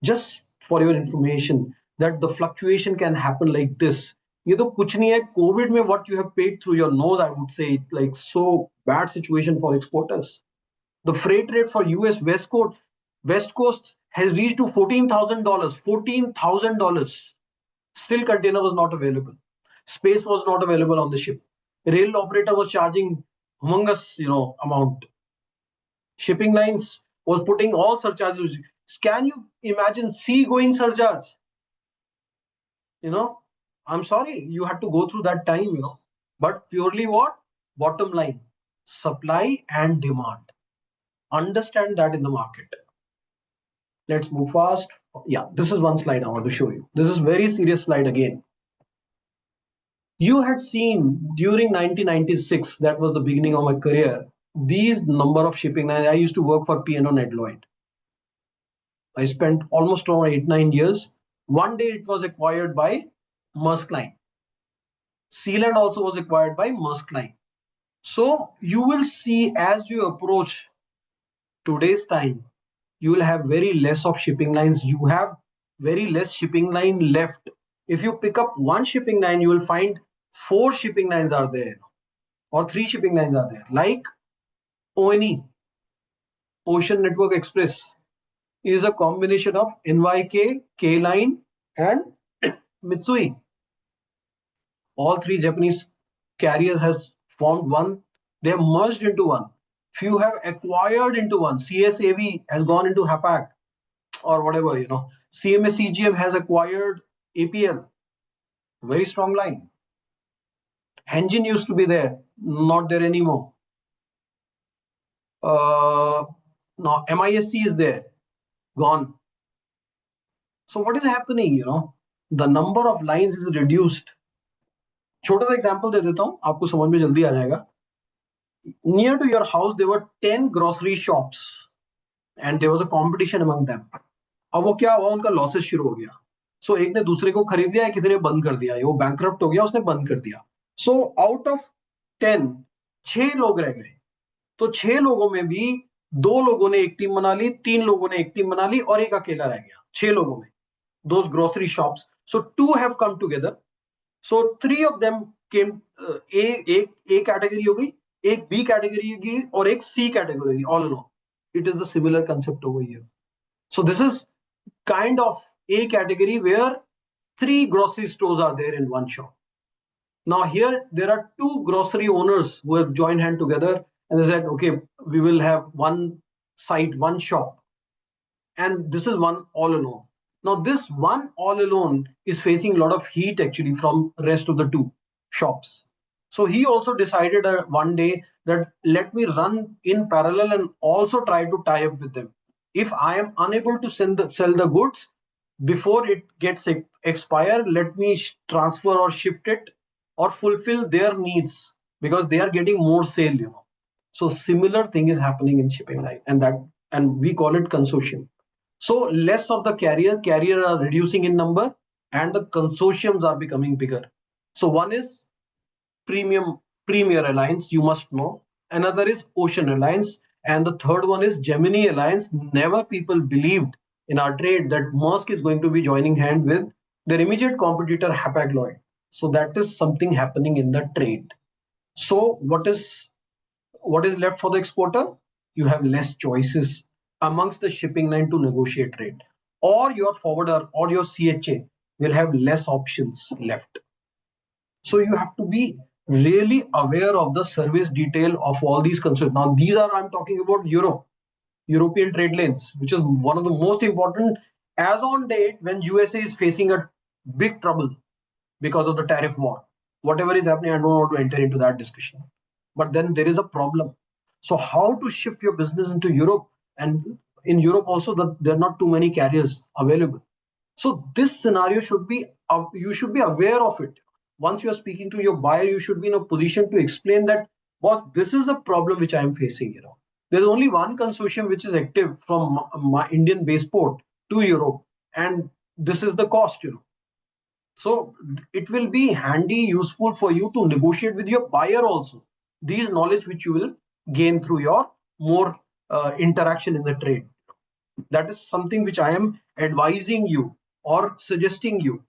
just for your information, that the fluctuation can happen like this. ये तो कुछ नहीं है. COVID में what you have paid through your nose, I would say, like so bad situation for exporters. The freight rate for US West Coast has reached to $14,000. $14,000. Still container was not available. Space was not available on the ship. Rail operator was charging humongous, amount. Shipping lines was putting all surcharges. Can you imagine sea-going surcharge? I'm sorry, you had to go through that time, But purely what? Bottom line, supply and demand. Understand that in the market. Let's move fast. Yeah, this is one slide I want to show you. This is very serious slide again. You had seen during 1996, that was the beginning of my career, these number of shipping lines. I used to work for P&O Ned Lloyd. I spent almost around 8-9 years. One day it was acquired by Maersk Line. Sealand also was acquired by Maersk Line. So you will see, as you approach today's time, you will have very less of shipping lines. You have very less shipping line left. If you pick up one shipping line, you will find 4 shipping lines are there, or 3 shipping lines are there. Like ONE, Ocean Network Express, is a combination of NYK, K-Line, and Mitsui. All 3 Japanese carriers has formed one. They have merged into one. Few have acquired into one. CSAV has gone into Hapag or whatever, CMA CGM has acquired APL. Very strong line. Engine used to be there, not there anymore. Now MISC is there, gone. So what is happening? The number of lines is reduced. छोटा सा example दे देता हूं, आपको समझ में जल्दी आ जाएगा. Near to your house there were 10 grocery shops and there was a competition among them. अब वो क्या हुआ, उनका लॉसेस शुरू हो गया. सो एक ने दूसरे को खरीद लिया, किसी ने बंद कर दिया, वो बैंकरप्ट हो गया, उसने बंद कर दिया. सो आउट ऑफ 10, 6 लोग रह गए. तो 6 लोगों में भी 2 लोगों ने एक टीम बना ली, 3 लोगों ने एक टीम बना ली, और एक अकेला रह गया. 6 लोगों में those grocery shops. So 2 have come together. So 3 of them came. A category हो गई, एक B category होगी, और एक C category होगी. All along, it is the similar concept over here. So this is kind of A category where 3 grocery stores are there in one shop. Now here there are 2 grocery owners who have joined hand together, and they said, okay, we will have one site, one shop, and this is one all alone. Now this one all alone is facing a lot of heat actually from rest of the 2 shops. So he also decided one day that let me run in parallel and also try to tie up with them. If I am unable to sell the goods before it gets expired, let me transfer or shift it or fulfill their needs, because they are getting more sale. So similar thing is happening in shipping line, and we call it consortium. So less of the carrier are reducing in number, and the consortiums are becoming bigger. So one is Premier Alliance, you must know. Another is Ocean Alliance, and the third one is Gemini Alliance. Never people believed in our trade that Maersk is going to be joining hand with their immediate competitor Hapag-Lloyd. So that is something happening in the trade. So what is left for the exporter? You have less choices amongst the shipping line to negotiate rate, or your forwarder or your CHA will have less options left. So you have to be really aware of the service detail of all these concerns. Now, these are, I'm talking about European trade lanes, which is one of the most important as on date when USA is facing a big trouble because of the tariff war. Whatever is happening, I don't want to enter into that discussion. But then there is a problem. So how to shift your business into Europe? And in Europe also, there are not too many carriers available. So this scenario should be, you should be aware of it. Once you are speaking to your buyer, you should be in a position to explain that, boss, this is a problem which I am facing. There's only one consortium which is active from my Indian base port to Europe, and this is the cost. So it will be handy, useful for you to negotiate with your buyer also. These knowledge which you will gain through your more interaction in the trade. That is something which I am advising you or suggesting you.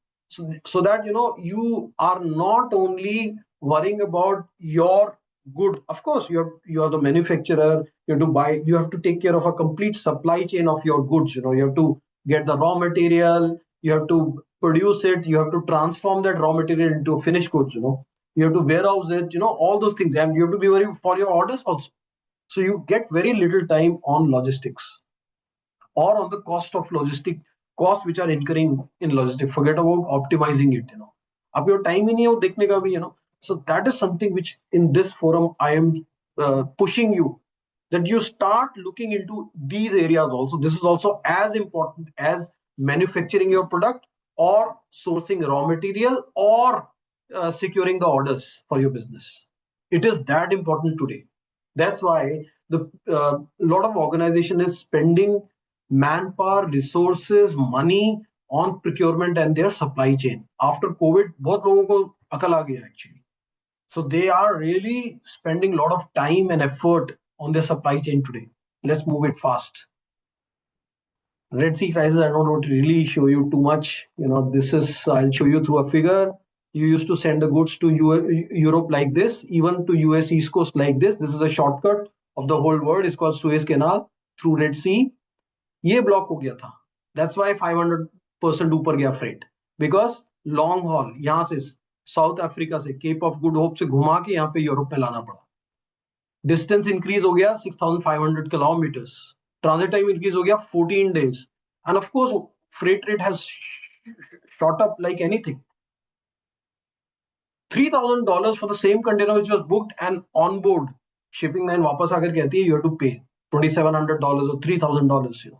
So that you are not only worrying about your good. Of course, you're the manufacturer. You have to buy. You have to take care of a complete supply chain of your goods. You have to get the raw material. You have to produce it. You have to transform that raw material into finished goods. You have to warehouse it. All those things, and you have to be worried for your orders also. So you get very little time on logistics or on the cost of logistic costs which are incurring in logistics. Forget about optimizing it. अब your time ही नहीं है वो देखने का भी. So that is something which in this forum I am pushing you, that you start looking into these areas also. This is also as important as manufacturing your product or sourcing raw material or securing the orders for your business. It is that important today. That's why the lot of organization is spending manpower, resources, money on procurement and their supply chain. After COVID, बहुत लोगों को अकल आ गया actually. So they are really spending a lot of time and effort on their supply chain today. Let's move it fast. Red Sea crisis, I don't want to really show you too much. This is, I'll show you through a figure. You used to send the goods to Europe like this, even to US East Coast like this. This is a shortcut of the whole world. It's called Suez Canal through Red Sea. ये block हो गया था. That's why 500% ऊपर गया freight, because long haul यहां से south Africa से cap of good hope से घुमा के यहाँ पे यूरोप में लाना पड़ा. डिस्टेंस इंक्रीज हो गया 6,500 किलोमीटर्स. ट्रांजिट टाइम इंक्रीज हो गया 14 days. End of course freight rate has shot up like anything. $3,000 for the same container which was booked, and on board shipping line वापस आकर कहती है you have to pay $2,700 or $3,000.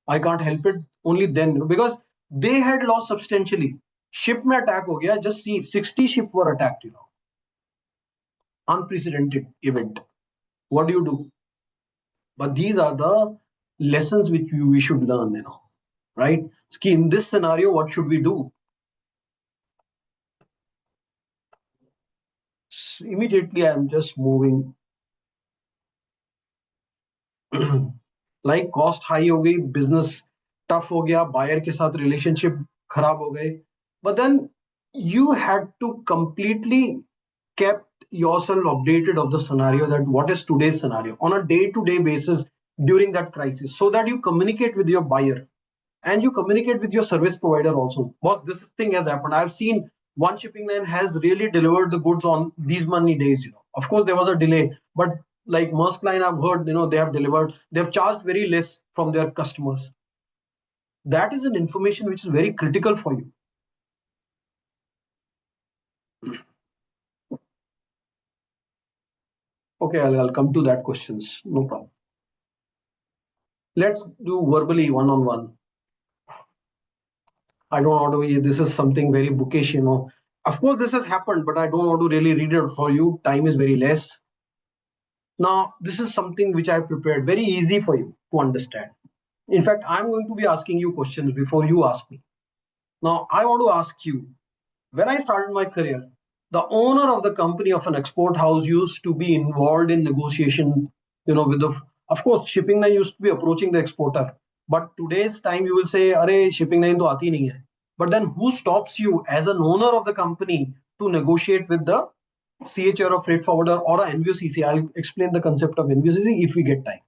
I can't help it. Only then, because they had lost substantially. Ship में attack हो गया. Just see, 60 ships were attacked. Unprecedented event. What do you do? But these are the lessons which we should learn. Right? So in this scenario, what should we do? So immediately, I'm just moving. Like cost high हो गई, business tough हो गया, buyer के साथ relationship खराब हो गए, but then you had to completely kept yourself updated of the scenario, that what is today's scenario on a day-to-day basis during that crisis, so that you communicate with your buyer and you communicate with your service provider also. Boss, this thing has happened. I've seen one shipping line has really delivered the goods on these many days. Of course there was a delay, but like Maersk line, I've heard they have delivered, they've charged very less from their customers. That is an information which is very critical for you. Okay, I'll come to that questions, no problem. Let's do verbally one-on-one. I don't want to be, this is something very bookish. Of course this has happened, but I don't want to really read it for you. Time is very less. Now, this is something which I prepared, very easy for you to understand. In fact, I'm going to be asking you questions before you ask me. Now, I want to ask you, when I started my career, the owner of the company of an export house used to be involved in negotiation, with the, of course, shipping line used to be approaching the exporter. But today's time, you will say, "Arey, shipping line to aati nahi hai." But then who stops you as an owner of the company to negotiate with the CHR or freight forwarder or a NVOCC. I'll explain the concept of NVOCC if we get time.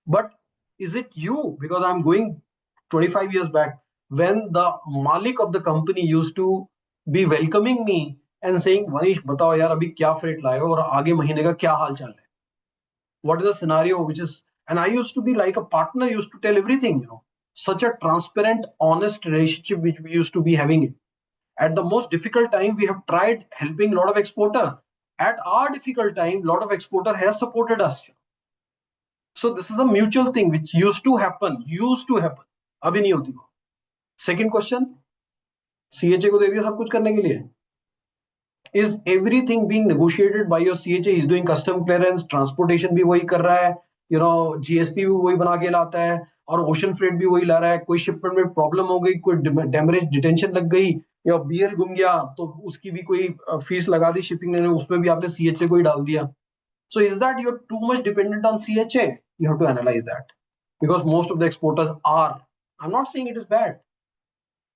But is it you? Because I'm going 25 years back when the Malik of the company used to be welcoming me and saying, Manish, बताओ यार अभी क्या freight लाए हो और आगे महीने का क्या हाल चाल है? What is the scenario which is, and I used to be like a partner, used to tell everything, such a transparent, honest relationship which we used to be having it. At the most difficult time, we have tried helping a lot of exporter. At our difficult time, a lot of exporter has supported us. So this is a mutual thing which used to happen. अभी नहीं होती वो. Second question, CHA को दे दिया सब कुछ करने के लिए. Is everything being negotiated by your CHA? He's doing custom clearance, transportation भी वही कर रहा है, GSP भी वही बना के लाता है और ocean freight भी वही ला रहा है. कोई shipment में problem हो गई, कोई demurrage detention लग गई या BL गुम गया तो उसकी भी कोई फीस लगा दी shipping ने, उसमें भी आपने CHA को ही डाल दिया. So is that you're too much dependent on CHA? You have to analyze that because most of the exporters are. I'm not saying it is bad.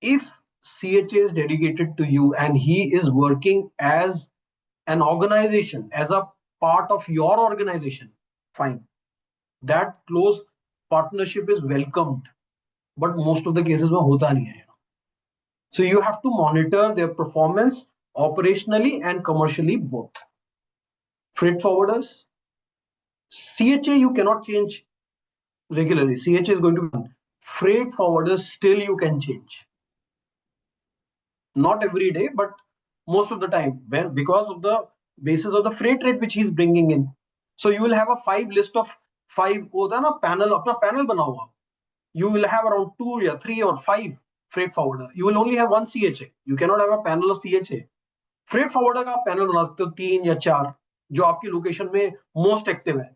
If CHA is dedicated to you and he is working as an organization, as a part of your organization, fine. That close partnership is welcomed. But most of the cases में होता नहीं है. So you have to monitor their performance operationally and commercially both. Freight forwarders, CHA you cannot change regularly. CHA is going to be freight forwarders, still you can change. Not every day, but most of the time, because of the basis of the freight rate which he's bringing in. So you will have a list of 5 होता है ना panel, अपना panel बना हुआ. You will have around 2 or 3 or 5 freight forwarder. You will only have one CHA. You cannot have a panel of CHA. Freight forwarder का आप panel बना सकते हो 3 या 4 जो आपकी location में most active है.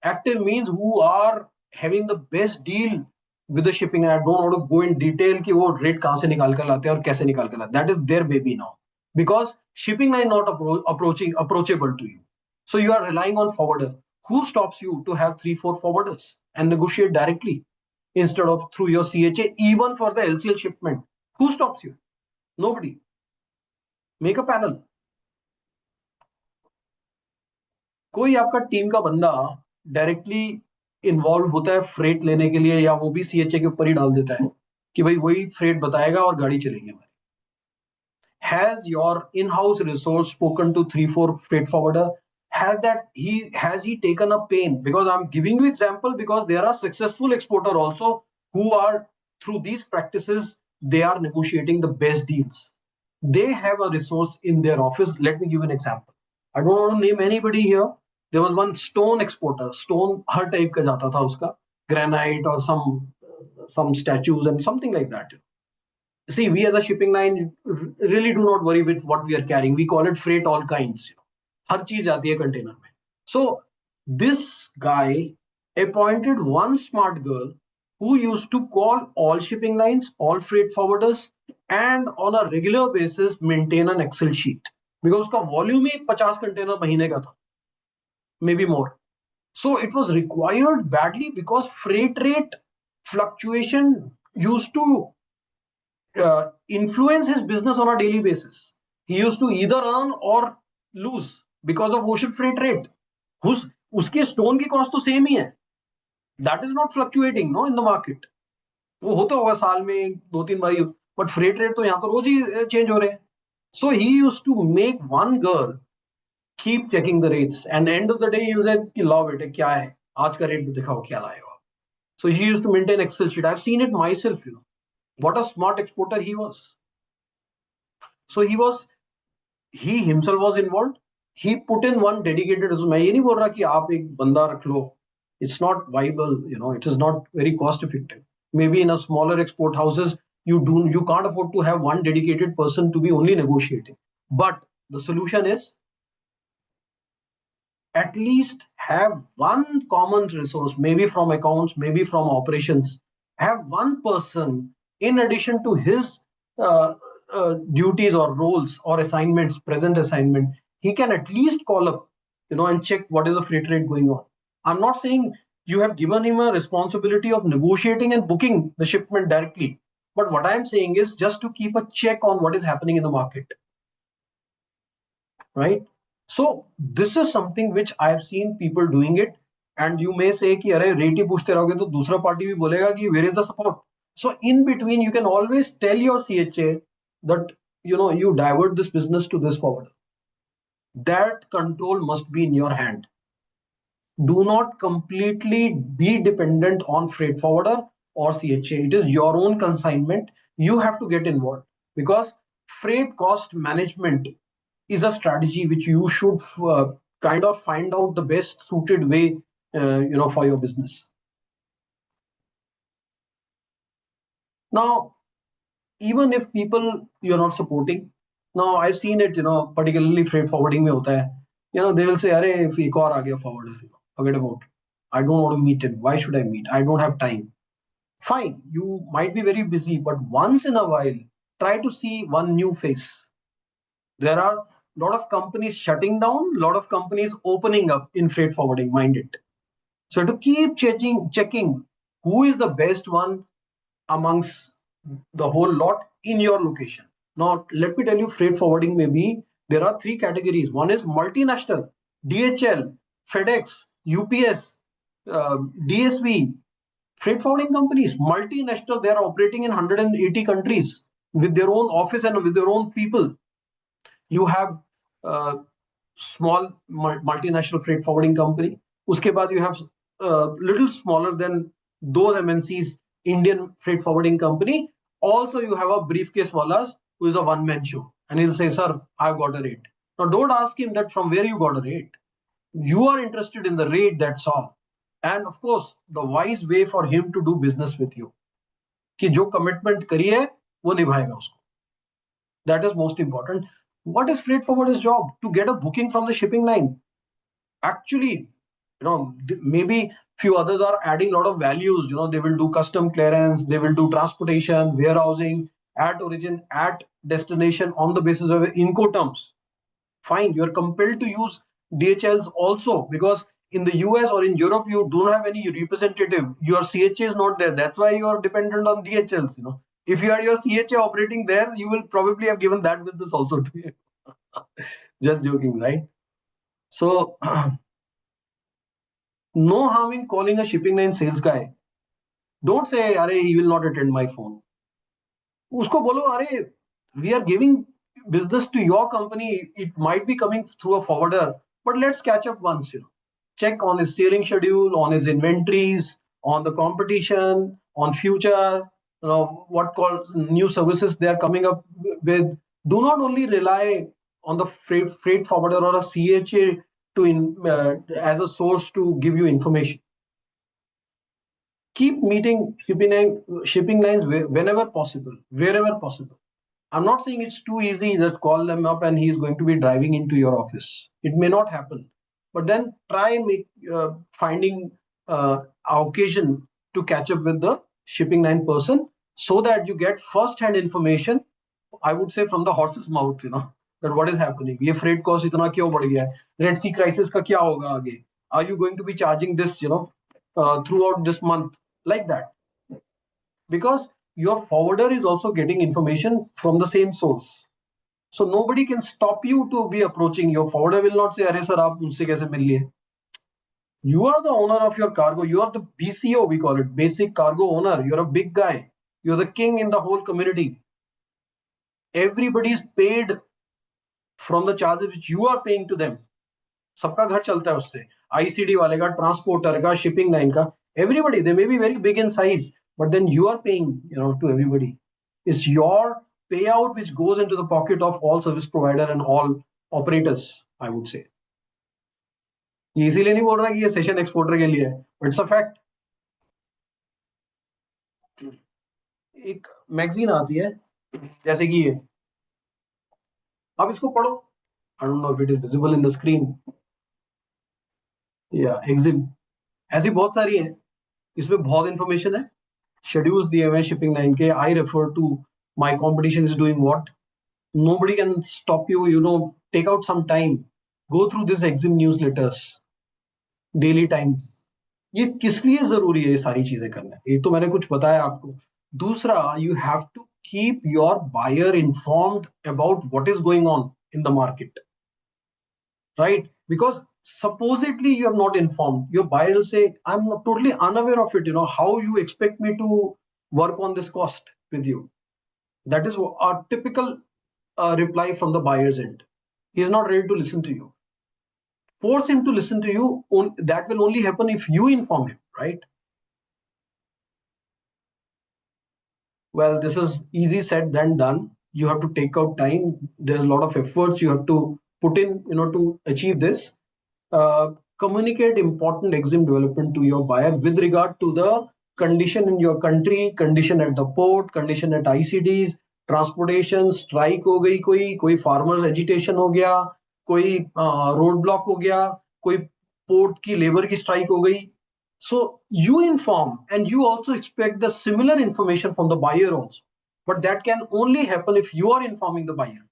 Active means who are having the best deal with the shipping. I don't want to go in detail कि वो rate कहाँ से निकाल कर लाते हैं और कैसे निकाल कर लाते हैं. That is their baby now. Because shipping line not approachable to you. So you are relying on forwarder. Who stops you to have 3-4 forwarders and negotiate directly instead of through your CHA, even for the LCL shipment? Who stops you? Nobody. Make a panel. कोई आपका team का बंदा directly involve होता है freight लेने के लिए या वो भी CHA के ऊपर ही डाल देता है कि भाई वही फ्रेट बताएगा और गाड़ी चलेगी हमारी. Has your in-house resource spoken to 3-4 freight forwarder? Has he taken a pain? Because I'm giving you example because there are successful exporter also who are through these practices, they are negotiating the best deals. They have a resource in their office. Let me give an example. I don't want to name anybody here. There was one stone exporter. Stone her type का जाता था उसका, granite or some statues and something like that. See, we as a shipping line really do not worry with what we are carrying. We call it freight all kinds. हर चीज जाती है container में. So this guy appointed one smart girl who used to call all shipping lines, all freight forwarders, and on a regular basis maintain an Excel sheet. Because उसका volume ही 50 container महीने का था, maybe more. So it was required badly because freight rate fluctuation used to influence his business on a daily basis. He used to either earn or lose because of ocean freight rate. उसके stone की cost तो same ही है. That is not fluctuating, no, in the market. वो होता होगा साल में 2-3 बारी, but freight rate तो यहाँ तो रोज ही change हो रहे हैं. So he used to make one girl keep checking the rates, and end of the day he said कि लाओ बेटे क्या है आज का rate दिखाओ क्या लाए हो. So he used to maintain Excel sheet. I've seen it myself. What a smart exporter he was. So he himself was involved. He put in one dedicated resource. मैं ये नहीं बोल रहा कि आप एक बंदा रख लो. It's not viable, it is not very cost effective. Maybe in a smaller export houses, you can't afford to have one dedicated person to be only negotiating. But the solution is at least have one common resource, maybe from accounts, maybe from operations. Have one person in addition to his duties or roles or assignments, present assignment, he can at least call up, and check what is the freight rate going on. I'm not saying you have given him a responsibility of negotiating and booking the shipment directly. But what I'm saying is just to keep a check on what is happening in the market. right? So this is something which I have seen people doing it, and you may say कि अरे rate ही पूछते रहोगे तो दूसरा party भी बोलेगा कि where is the support? So in between, you can always tell your CHA that you divert this business to this forwarder. That control must be in your hand. Do not completely be dependent on freight forwarder or CHA. It is your own consignment. You have to get involved because freight cost management is a strategy which you should kind of find out the best suited way for your business. Now, even if people you're not supporting, now I've seen it, particularly freight forwarding mein hota hai, they will say, "Arey, if ek aur aa gaya forwarder, forget about it. I don't want to meet him. Why should I meet? I don't have time." Fine, you might be very busy, but once in a while, try to see one new face. There are a lot of companies shutting down, a lot of companies opening up in freight forwarding, mind it. So to keep checking who is the best one amongst the whole lot in your location. Now, let me tell you, freight forwarding maybe there are three categories. One is multinational, DHL, FedEx, UPS, DSV, freight forwarding companies, multinational, they are operating in 180 countries with their own office and with their own people. You have small multinational freight forwarding company. Uske baad you have little smaller than those MNCs, Indian freight forwarding company. Also, you have a briefcase wallas who is a one-man show, and he'll say, "Sir, I've got a rate." Now, don't ask him that from where you got a rate. You are interested in the rate, that's all. And of course, the wise way for him to do business with you, कि जो commitment करी है वो निभाएगा उसको. That is most important. What is freight forwarder's job? To get a booking from the shipping line. Actually, maybe few others are adding a lot of values. They will do custom clearance, they will do transportation, warehousing, at origin, at destination on the basis of Incoterms. Fine, you are compelled to use DHLs also because in the US or in Europe, you don't have any representative. Your CHA is not there. That's why you are dependent on DHLs. If you had your CHA operating there, you will probably have given that business also to you. Just joking, right? So, no harm in calling a shipping line sales guy. Don't say, "Arey, he will not attend my phone." Usko bolo, "Arey, we are giving business to your company. It might be coming through a forwarder, but let's catch up once. Check on his steering schedule, on his inventories, on the competition, on future, what called new services they are coming up with. Do not only rely on the freight forwarder or a CHA as a source to give you information. Keep meeting shipping lines whenever possible, wherever possible. I'm not saying it's too easy, just call them up and he's going to be driving into your office. It may not happen, but then try finding occasion to catch up with the shipping line person so that you get first-hand information, I would say from the horse's mouth, that what is happening. ये freight cost इतना क्यों बढ़ गया है? Red Sea crisis का क्या होगा आगे? Are you going to be charging this, throughout this month? Like that. Because your forwarder is also getting information from the same source. So nobody can stop you to be approaching. Your forwarder will not say, "Arey sir, aap mujhse kaise mil liye?" You are the owner of your cargo. You are the BCO, we call it, basic cargo owner. You're a big guy. You're the king in the whole community. Everybody is paid from the charges which you are paying to them. सबका घर चलता है उससे. ICD वाले का, transporter का, shipping line का, everybody, they may be very big in size, but then you are paying, to everybody. It's your payout which goes into the pocket of all service provider and all operators, I would say. ये इसीलिए नहीं बोल रहा कि ये session exporter के लिए है, but it's a fact. एक मैगजीन आती है जैसे कि ये, आप इसको पढ़ो. I don't know if it is visible in the screen. Yeah, exim. ऐसी बहुत सारी है, इसमें बहुत इंफॉर्मेशन है, शेड्यूल्स दिए हुए शिपिंग लाइन के. I refer to my competition is doing what. Nobody can stop you. Take out some time, go through this exim newsletters, daily times. ये किस लिए जरूरी है ये सारी चीजें करना? एक तो मैंने कुछ बताया आपको. दूसरा, you have to keep your buyer informed about what is going on in the market. right? Because supposedly you are not informed. Your buyer will say, I'm not totally unaware of it. How you expect me to work on this cost with you? That is a typical reply from the buyer's end. He is not ready to listen to you. Force him to listen to you. That will only happen if you inform him, right? Well, this is easy said than done. You have to take out time. There's a lot of efforts you have to put in, to achieve this. uh, Communicate important exim development to your buyer with regard to the condition in your country, condition at the port, condition at ICDs, transportation strike हो गई, कोई farmers agitation हो गया, कोई road block हो गया, कोई port की लेबर की स्ट्राइक हो गई. So you inform and you also expect the similar information from the buyer also, but that can only happen if you are informing the buyer.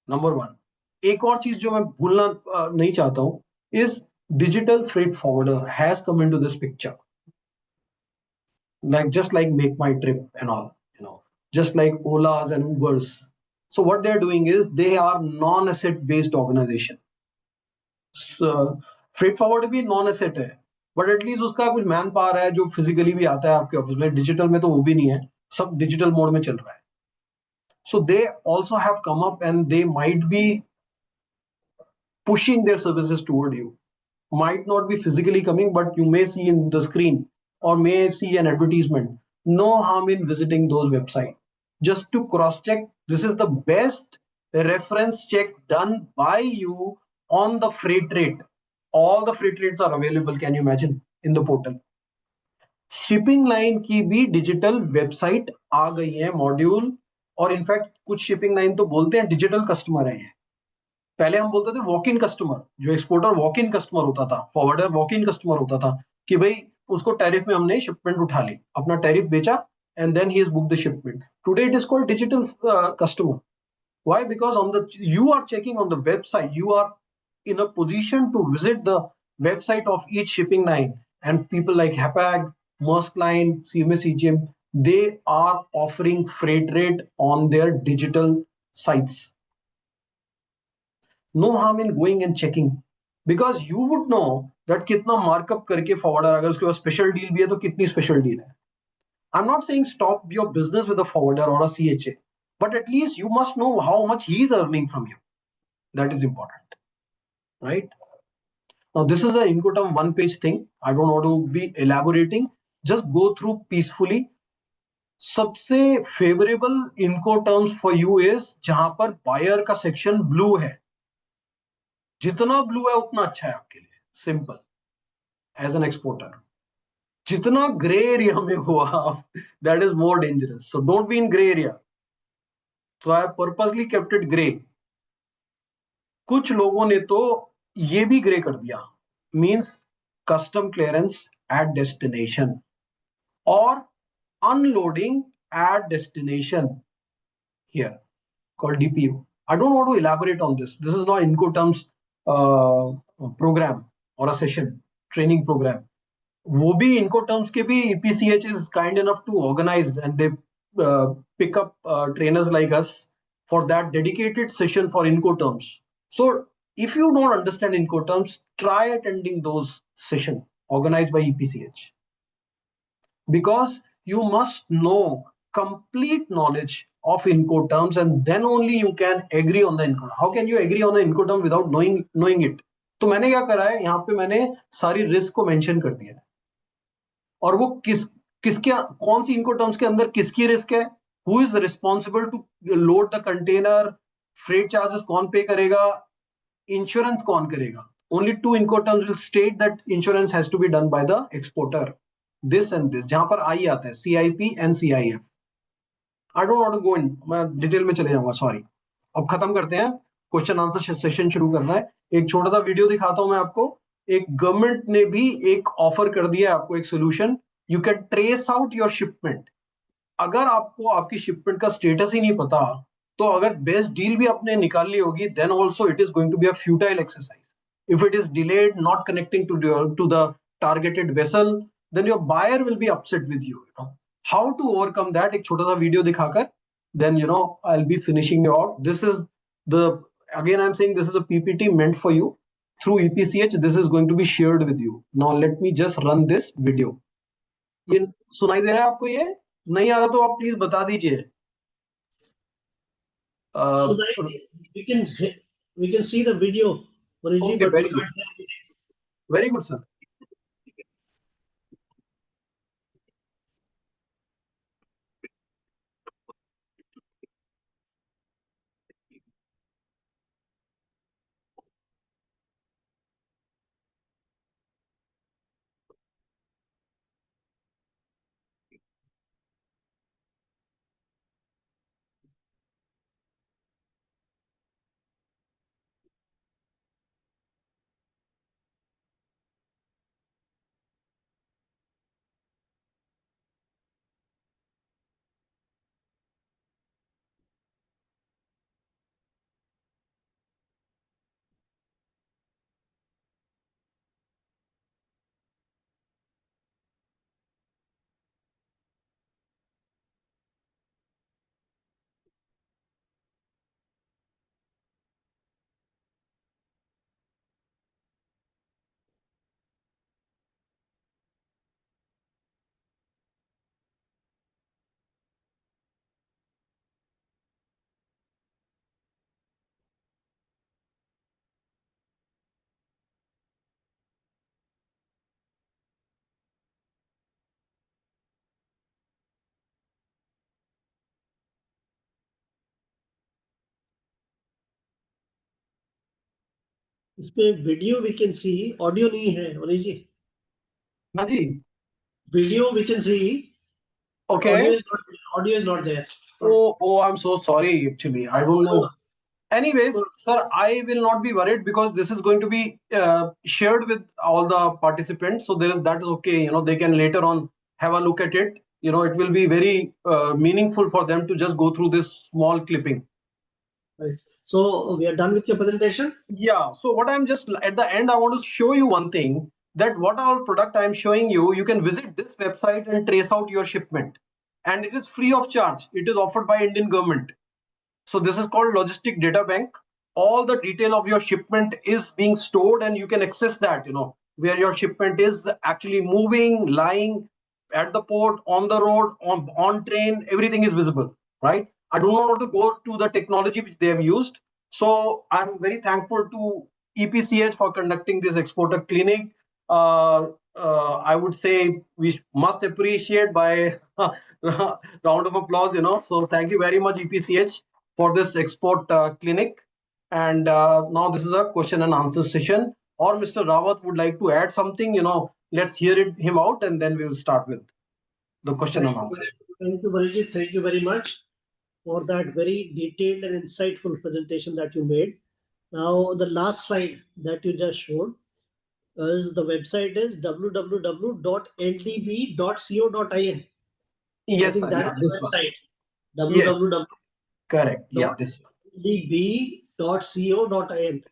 Number one. एक और चीज जो मैं भूलना नहीं चाहता हूं is digital freight forwarder has come into this picture, like just like Make My Trip and all, just like Olas and Ubers. So what they're doing is they are non-asset based organization. So, freight forwarder भी non asset है, but at least उसका कुछ man power है जो physically भी आता है आपके ऑफिस में. डिजिटल में तो वो भी नहीं है, सब डिजिटल मोड में चल रहा है. So they also have come up and they might be pushing their services toward you. Might not be physically coming, but you may see in the screen or may see an advertisement. No harm in visiting those websites just to cross check. This is the best reference check done by you on the freight rate. All the freight rates are available, can you imagine, in the portal. Shipping line की भी digital website आ गई है, module. और in fact कुछ shipping line तो बोलते हैं digital customer है. पहले हम बोलते थे वॉक इन कस्टमर, जो एक्सपोर्टर वॉक इन कस्टमर होता था, फॉरवर्डर वॉक इन कस्टमर होता था, कि भाई उसको टैरिफ में हमने शिपमेंट उठा ली, अपना टैरिफ बेचा, and then he is book the shipment. Today it is called digital customer. Why? Because you are checking on the website, you are in a position to visit the website of each shipping line, and people like Hapag, Maersk Line, CMA CGM, they are offering freight rate on their digital sites. No harm in going and checking, because you would know that कितना markup करके forwarder, अगर उसके पास special deal भी है तो कितनी special deal है. I'm not saying stop your business with a forwarder or a CHA, but at least you must know how much he is earning from you. That is important, right? Now this is an Incoterm one-page thing. I don't want to be elaborating. Just go through peacefully. सबसे favorable Incoterms for you is जहां पर buyer का section blue है. जितना blue है उतना अच्छा है आपके लिए, सिंपल, एज एन एक्सपोर्टर. जितना ग्रे एरिया में हो आप, that is more dangerous. So don't be in grey area. तो I purposely kept it grey. कुछ लोगों ने तो ये भी ग्रे कर दिया, means custom clearance at destination और unloading at destination here, called DPU. I don't want to elaborate on this. This is not Incoterms program or a session, training program. वो भी Incoterms के भी EPCH is kind enough to organize, and they pick up trainers like us for that dedicated session for Incoterms. So if you don't understand Incoterms, try attending those sessions organized by EPCH, because you must know complete knowledge of Incoterms, and then only you can agree on the Incoterm. How can you agree on the Incoterm without knowing it? तो मैंने क्या करा है, यहाँ पे मैंने सारी risk को मेंशन कर दिया है, और वो किसके कौन सी Incoterms के अंदर किसकी रिस्क है, who is responsible to load the container, freight charges कौन पे करेगा, इंश्योरेंस कौन करेगा. Only two Incoterms will state that insurance has to be done by the exporter. This and this, जहां पर आई आता है CIP and CIF. I don't want to go in, मैं detail में चले जाऊंगा, सॉरी. अब खत्म करते हैं, क्वेश्चन आंसर सेशन शुरू करना है. एक छोटा सा वीडियो दिखाता हूं मैं आपको. एक गवर्नमेंट ने भी एक ऑफर कर दिया आपको, एक solution. You can trace out your shipment. अगर आपको आपकी शिपमेंट का स्टेटस ही नहीं पता, तो अगर बेस्ट डील भी आपने निकाल ली होगी, then also it is going to be a futile exercise. If it is delayed, not connecting to the targeted vessel, then your buyer will be upset with you. How to overcome that? एक छोटा सा video दिखाकर, then I'll be finishing you out. This is the, again I'm saying, this is a PPT meant for you. through EPCH, this is going to be shared with you. Now let me just run this video. ये सुनाई दे रहा है आपको? ये नहीं आ रहा तो आप प्लीज बता दीजिए. So we can see the video, Maniji, Okay, but very we good. can't hear it. Very good, sir. इसमें video we can see, audio नहीं है मनीष जी. हाँ जी. Video we can see, but Okay. audio is not there. Oh, I'm so sorry. Actually, I don't know. Anyways, So, sir, I will not be worried because this is going to be shared with all the participants. So that is okay. They can later on have a look at it. It will be very meaningful for them to just go through this small clipping. right. So we are done with your presentation. Yeah. So what I'm just at the end, I want to show you one thing, that what our product I'm showing you, you can visit this website and trace out your shipment, and it is free of charge. It is offered by Indian government. So this is called logistic data bank. All the detail of your shipment is being stored, and you can access that, where your shipment is actually moving, lying at the port, on the road, on train, everything is visible, right? I do not want to go to the technology which they have used. So I'm very thankful to EPCH for conducting this exporter clinic. I would say we must appreciate by round of applause, So thank you very much, EPCH, for this export clinic. And now this is a question and answer session. Or Mr. Rawat would like to add something, let's hear him out, and then we will start with the question and answer. Thank you, Manoj. Thank you very much for that very detailed and insightful presentation that you made. Now, the last slide that you just showed is the website is www.ldb.co.in. I Yes, think sir. that Yeah, is this the one. website. Yes, correct. Yeah, this one. www.ldb.co.in.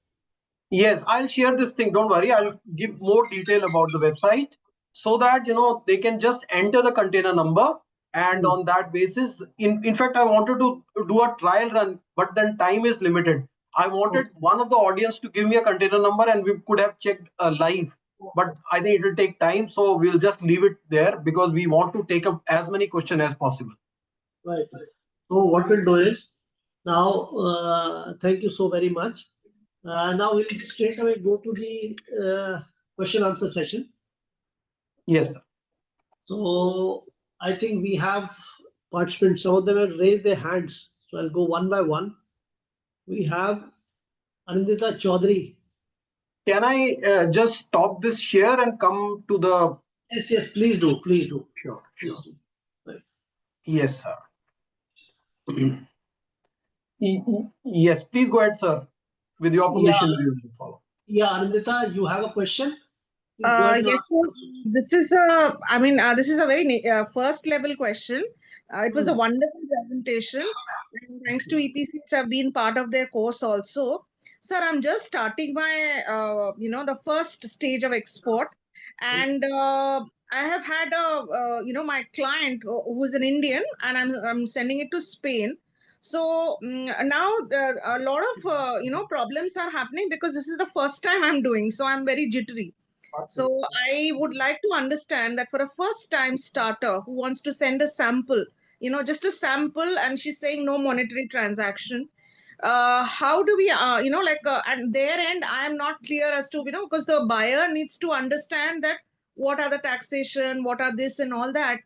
Yes, I'll share this thing. Don't worry. I'll give more detail about the website so that they can just enter the container number, and on that basis, in fact, I wanted to do a trial run, but then time is limited. I wanted one of the audience to give me a container number, and we could have checked live, but I think it will take time, so we'll just leave it there because we want to take up as many questions as possible. Right. So what we'll do is now, thank you so very much. Now we'll straight away go to the question answer session. Yes, sir. So I think we have participants. Some of them have raised their hands. So I'll go one by one. We have Anindita Chaudhary. Can I just stop this share and come to the... Yes, please do. Please do. Sure. Please do. Right. Yes, sir. Yes, please go ahead, sir. With your Yeah, permission, we will follow. yeah, Anindita, you have a question? Please go ahead and Yes, ask. so this is a, I mean, this is a very first level question. It was a wonderful presentation. And thanks to EPC, I've been part of their course also. Sir, I'm just starting my, the first stage of export. And I have had my client who's an Indian, and I'm sending it to Spain. So now a lot of problems are happening because this is the first time I'm doing, so I'm very jittery. So I would like to understand that for a first time starter who wants to send a sample, just a sample, and she's saying no monetary transaction. How do we, at their end, I am not clear as to, because the buyer needs to understand that what are the taxation, what are this and all that.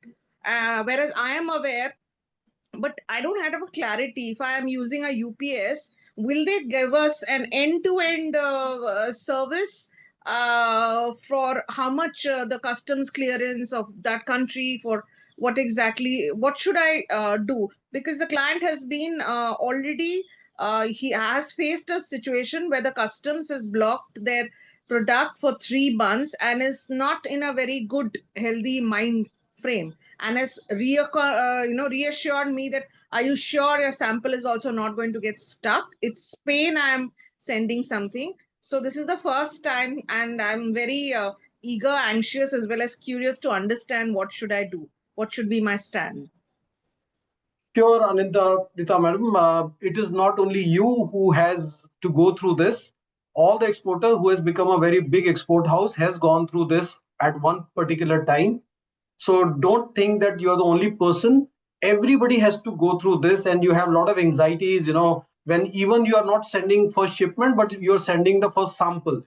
Whereas I am aware, but I don't have a clarity. If I am using a UPS, will they give us an end-to-end service for how much the customs clearance of that country, for what should I do? Because the client has been already, he has faced a situation where the customs has blocked their product for 3 months and is not in a very good, healthy mind frame, and has reassured me that, are you sure your sample is also not going to get stuck? It's Spain, I'm sending something. So this is the first time, and I'm very eager, anxious, as well as curious to understand what should I do, what should be my stand. Sure, Anindita madam, it is not only you who has to go through this. All the exporter who has become a very big export house has gone through this at one particular time. So don't think that you're the only person. Everybody has to go through this, and you have a lot of anxieties, when even you are not sending first shipment, but you're sending the first sample.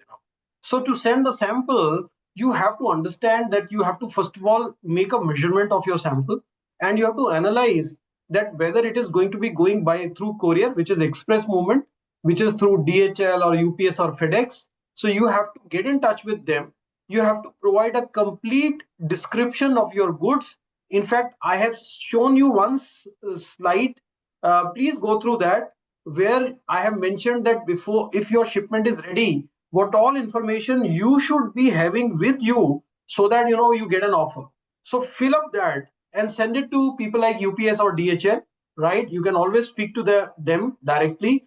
So to send the sample, you have to understand that you have to first of all make a measurement of your sample, and you have to analyze that whether it is going to be going by through courier, which is express movement, which is through DHL or UPS or FedEx. So you have to get in touch with them. You have to provide a complete description of your goods. In fact, I have shown you one slide. Please go through that, where I have mentioned that before, if your shipment is ready, what all information you should be having with you, so that you get an offer. So fill up that and send it to people like UPS or DHL, right? You can always speak to them directly.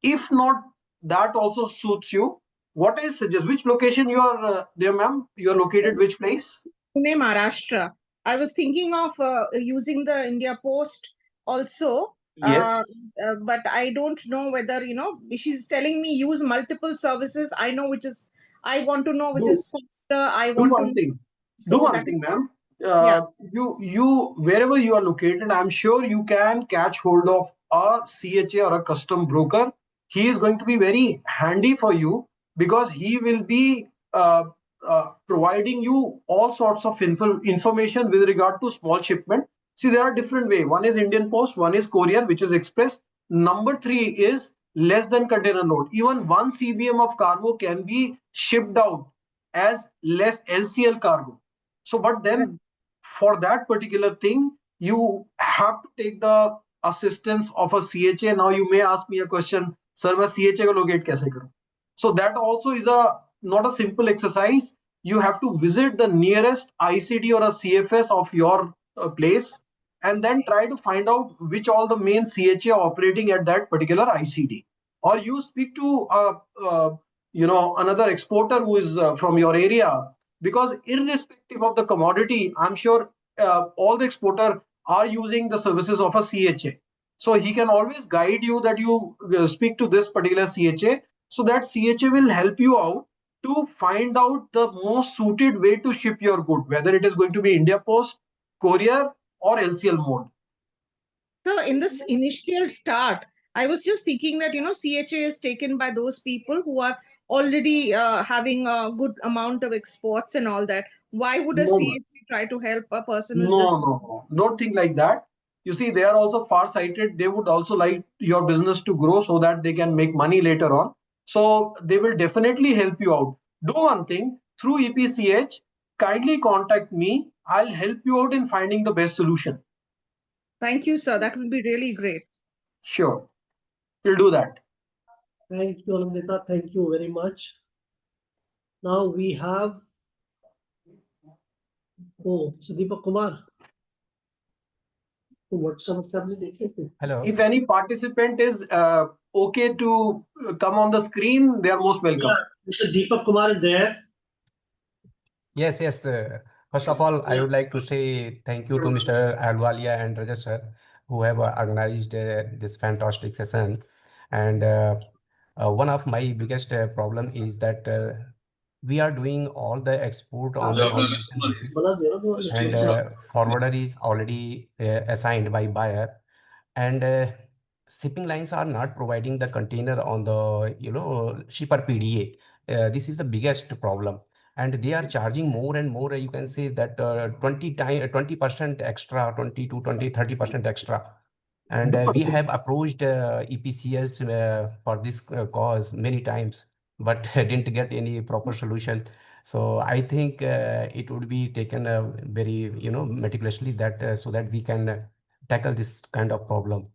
If not, that also suits you. What I suggest, which location you are there, ma'am? You are located which place? Pune, Maharashtra. I was thinking of using the India Post also, Yes. but I don't know whether, she's telling me use multiple services. I know which is, I want to know which Do is faster. I do want to one know. thing. Do So one that, thing, ma'am. yeah. You wherever you are located, I'm sure you can catch hold of a CHA or a custom broker. He is going to be very handy for you, because he will be providing you all sorts of information with regard to small shipment. See, there are different way. One is Indian Post, one is courier, which is express. Number three is less than container load. Even 1 CBM of cargo can be shipped out as less LCL cargo. So, but then for that particular thing, you have to take the assistance of a CHA. Now you may ask me a question, sir, मैं CHA को locate कैसे करूं? So that also is not a simple exercise. You have to visit the nearest ICD or a CFS of your place, and then try to find out which all the main CHA are operating at that particular ICD. Or you speak to another exporter who is from your area, because irrespective of the commodity, I'm sure all the exporter are using the services of a CHA. So he can always guide you that you speak to this particular CHA, so that CHA will help you out to find out the most suited way to ship your good, whether it is going to be India Post, courier, or LCL mode. So in this initial start, I was just thinking that, CHA is taken by those people who are already having a good amount of exports and all that. Why would a No, CHA try to help a person who's just... no. Don't think like that. You see, they are also far-sighted. They would also like your business to grow so that they can make money later on. So they will definitely help you out. Do one thing through EPCH. Kindly contact me. I'll help you out in finding the best solution. Thank you, sir. That would be really great. Sure, we'll do that. Thank you, Anandita. Thank you very much. Now we have Deepak Kumar. Hello. If any participant is okay to come on the screen, they are most welcome. Yeah, Mr. Deepak Kumar is there. Yes, yes. First of all, I would like to say thank you to Mr. Alwalia and Rajat sir who have organized this fantastic session. And one of my biggest problem is that we are doing all the export on the nomination basis, and forwarder is already assigned by buyer, and shipping lines are not providing the container on the shipper PDA. This is the biggest problem, and they are charging more and more. You can say that 20% extra, 20 to 20 30% extra. And we have approached EPCS for this cause many times, but didn't get any proper solution. So I think it would be taken very meticulously, that so that we can tackle this kind of problem.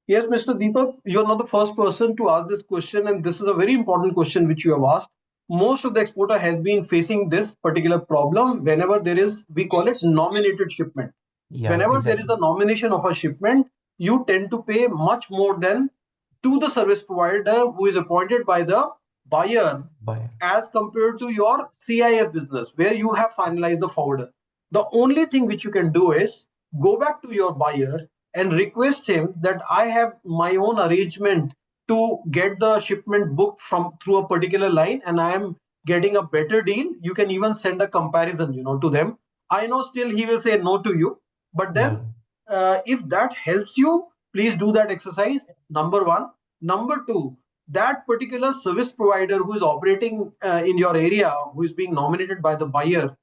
Yes, Mr. Deepak, you're not the first person to ask this question, and this is a very important question which you have asked. Most of the exporter has been facing this particular problem whenever there is, we call it nominated shipment. Yeah, Whenever there is exactly. a nomination of a shipment, you tend to pay much more than to the service provider who is appointed by the buyer Buyer. as compared to your CIF business where you have finalized the forwarder. The only thing which you can do is go back to your buyer and request him that I have my own arrangement to get the shipment booked from through a particular line, and I am getting a better deal. You can even send a comparison, to them. I know still he will say no to you, but then if that helps you, please do that exercise. Number one. Number two, that particular service provider who is operating in your area, who is being nominated by the buyer,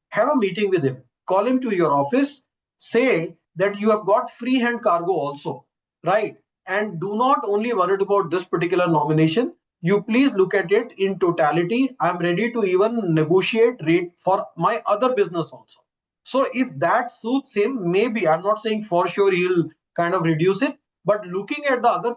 have a meeting with him, call him to your office, say that you have got free hand cargo also, right? And do not only worry about this particular nomination. You please look at it in totality. I'm ready to even negotiate rate for my other business also. So if that suits him, maybe, I'm not saying for sure he'll kind of reduce it, but looking at the other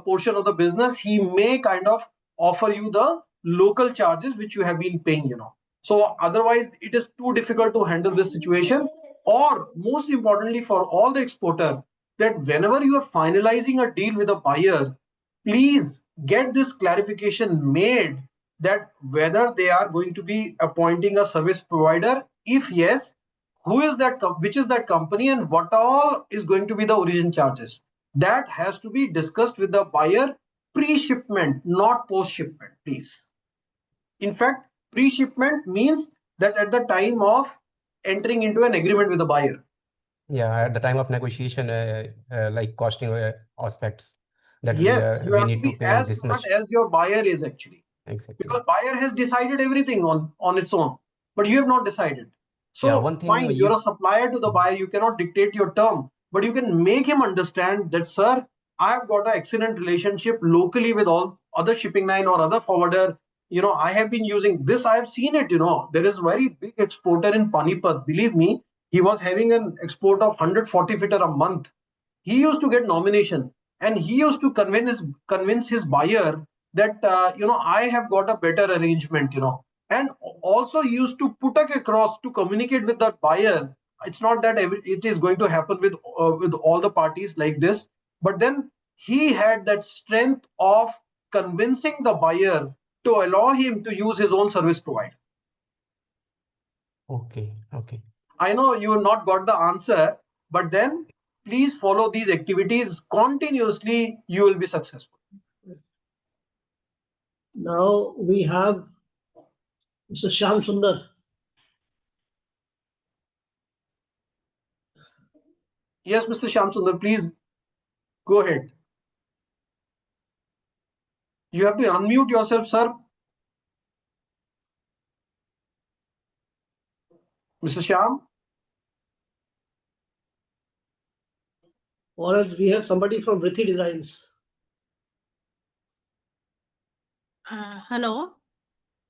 portion of the business, he may kind of offer you the local charges which you have been paying. So otherwise, it is too difficult to handle this situation. Or most importantly, for all the exporter, that whenever you are finalizing a deal with a buyer, please get this clarification made that whether they are going to be appointing a service provider. If yes, who is that? Which is that company, and what all is going to be the origin charges? That has to be discussed with the buyer pre-shipment, not post-shipment, please. In fact, pre-shipment means that at the time of entering into an agreement with the buyer. Yeah, at the time of negotiation, like costing aspects, that Yes, you we have to need to be pay as this smart much. as your buyer is actually. Exactly. Because buyer has decided everything on its own, but you have not decided. Yeah, So one thing fine, you're a supplier to the buyer, you cannot dictate your term, but you can make him understand that, sir, I've got an excellent relationship locally with all other shipping line or other forwarder. I have been using this. I have seen it. There is a very big exporter in Panipat. Believe me, he was having an export of 140 fitter a month. He used to get nomination, and he used to convince his buyer that I have got a better arrangement. And also he used to put across to communicate with that buyer. It's not that it is going to happen with all the parties like this, but then he had that strength of convincing the buyer to allow him to use his own service provider. Okay. I know you have not got the answer, but then please follow these activities continuously. You will be successful. Now we have Mr. Shyam Sundar. Yes, Mr. Shamsundar, please go ahead. You have to unmute yourself, sir. Mr. Sham. Or else we have somebody from Rithi Designs. Hello,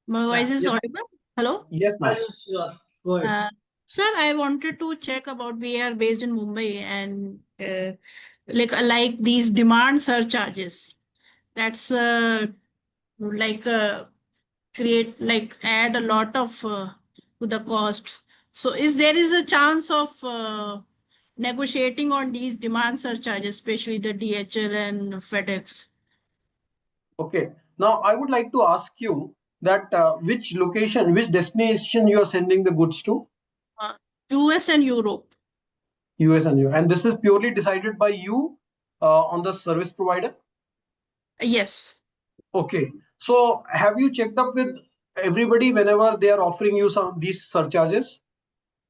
my voice is Yes. audible. Hello. Yes, ma'am. Yes, you are. Go ahead. Sir, I wanted to check about, we are based in Mumbai, and like these demand surcharges. That's like create, like add a lot of to the cost. So is a chance of negotiating on these demand surcharges, especially the DHL and FedEx? Okay. Now I would like to ask you that which location, which destination you are sending the goods to? US and Europe. US and you. And this is purely decided by you on the service provider? Yes. Okay. So have you checked up with everybody whenever they are offering you some these surcharges?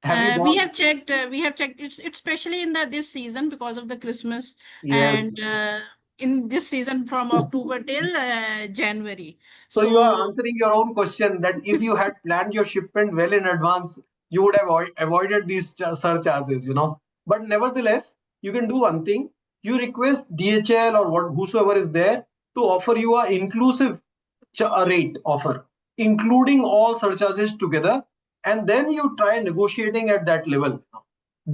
Have you We gone? have checked. We have checked. It's especially in this season because of the Christmas, Yes. and in this season from October till January. So you are So answering your own question that if you had planned your shipment well in advance, you would have avoided these surcharges, you know. But nevertheless, you can do one thing. You request DHL or whosoever is there to offer you a inclusive rate offer, including all surcharges together, and then you try negotiating at that level.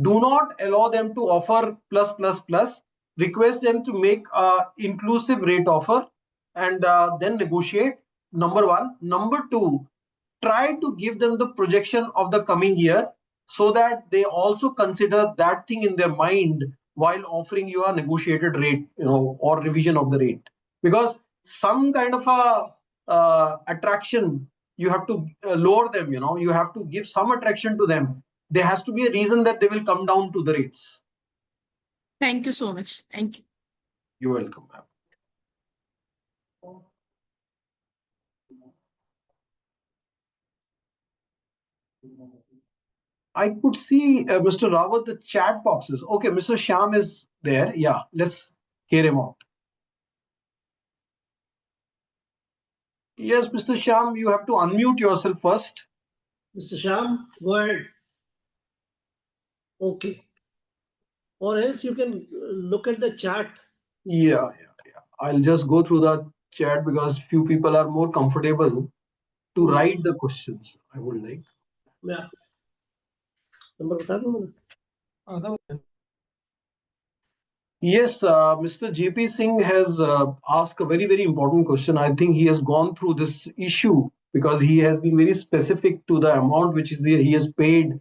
Do not allow them to offer plus plus plus. Request them to make a inclusive rate offer and then negotiate. Number one. Number two, try to give them the projection of the coming year so that they also consider that thing in their mind while offering you a negotiated rate, you know, or revision of the rate. Because some kind of a attraction, you have to lower them, you know, you have to give some attraction to them. There has to be a reason that they will come down to the rates. thank you so much. Thank you. You're welcome, ma'am. I could see Mr. Rawat, the chat boxes. Okay, Mr. Sham is there. Yeah, let's hear him out. Yes, Mr. Sham, you have to unmute yourself first. Mr. Sham, go ahead. Okay. Or else you can look at the chat. Yeah. I'll just go through the chat because few people are more comfortable to write the questions. I would like. Yeah. Number बता दूं मैंने? Yes, Mr. JP Singh has asked a very, very important question. I think he has gone through this issue because he has been very specific to the amount which is he has paid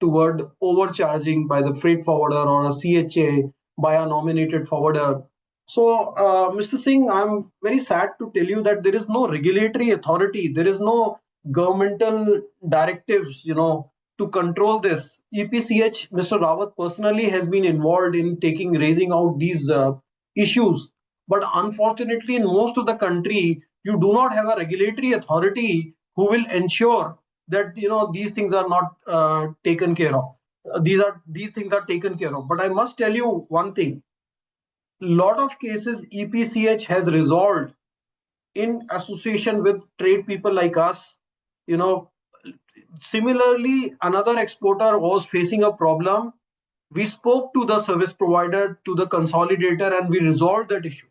toward overcharging by the freight forwarder or a CHA by a nominated forwarder. So, Mr. Singh, I'm very sad to tell you that there is no regulatory authority, there is no governmental directives, you know, to control this. EPCH, Mr. Rawat personally has been involved in raising out these issues. But unfortunately, in most of the country, you do not have a regulatory authority who will ensure that these things are not taken care of. These things are taken care of. But I must tell you one thing: lot of cases EPCH has resolved in association with trade people like us. You know, similarly, another exporter was facing a problem. We spoke to the service provider, to the consolidator, and we resolved that issue.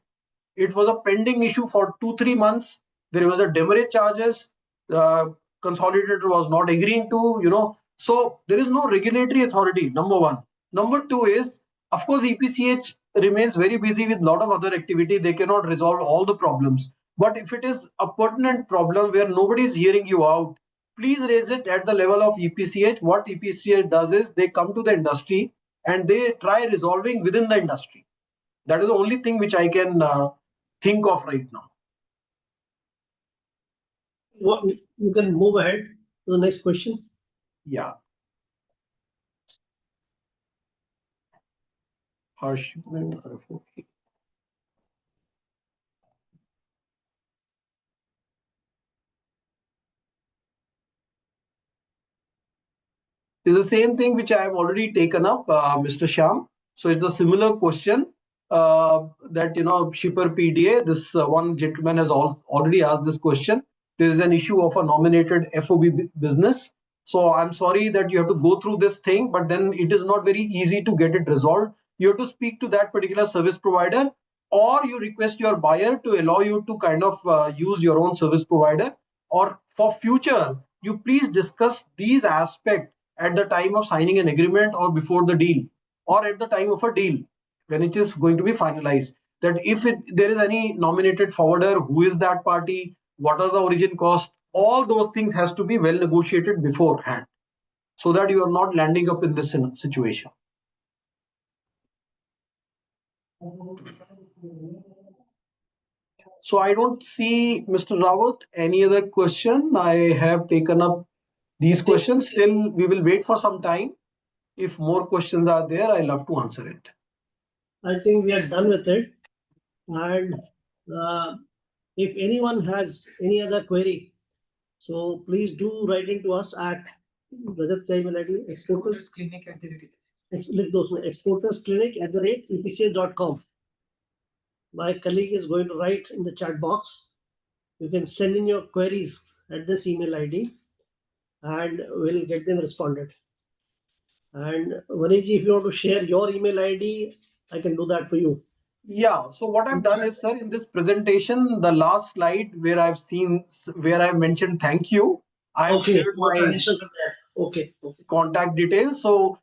It was a pending issue for 2-3 months. There was a demurrage charges. Consolidator was not agreeing to, So there is no regulatory authority, number one. Number two is, of course, EPCH remains very busy with a lot of other activity. They cannot resolve all the problems. But if it is a pertinent problem where nobody is hearing you out, please raise it at the level of EPCH. What EPCH does is they come to the industry and they try resolving within the industry. That is the only thing which I can think of right now. What, you can move ahead to the next question. Yeah. Harsh. It's the same thing which I have already taken up, Mr. Sham. So it's a similar question that, shipper PDA, this one gentleman has already asked this question. There is an issue of a nominated FOB business. So I'm sorry that you have to go through this thing, but then it is not very easy to get it resolved. You have to speak to that particular service provider, or you request your buyer to allow you to kind of use your own service provider. Or for future, you please discuss these aspects at the time of signing an agreement or before the deal or at the time of a deal when it is going to be finalized, that if there is any nominated forwarder, who is that party, what are the origin costs, all those things has to be well negotiated beforehand so that you are not landing up in this situation. So I don't see, Mr. Rawat, any other question. I have taken up these questions. Still, we will wait for some time. If more questions are there, I love to answer it. I think we are done with it. And if anyone has any other query, so please do write into us at exporters clinic at exportersclinic@epca.com. My colleague is going to write in the chat box. You can send in your queries at this email ID and we'll get them responded. And Vaniji, if you want to share your email ID, I can do that for you. Yeah, so what I've done is, sir, in this presentation, the last slide where I've mentioned thank you, I've shared my okay. contact details. So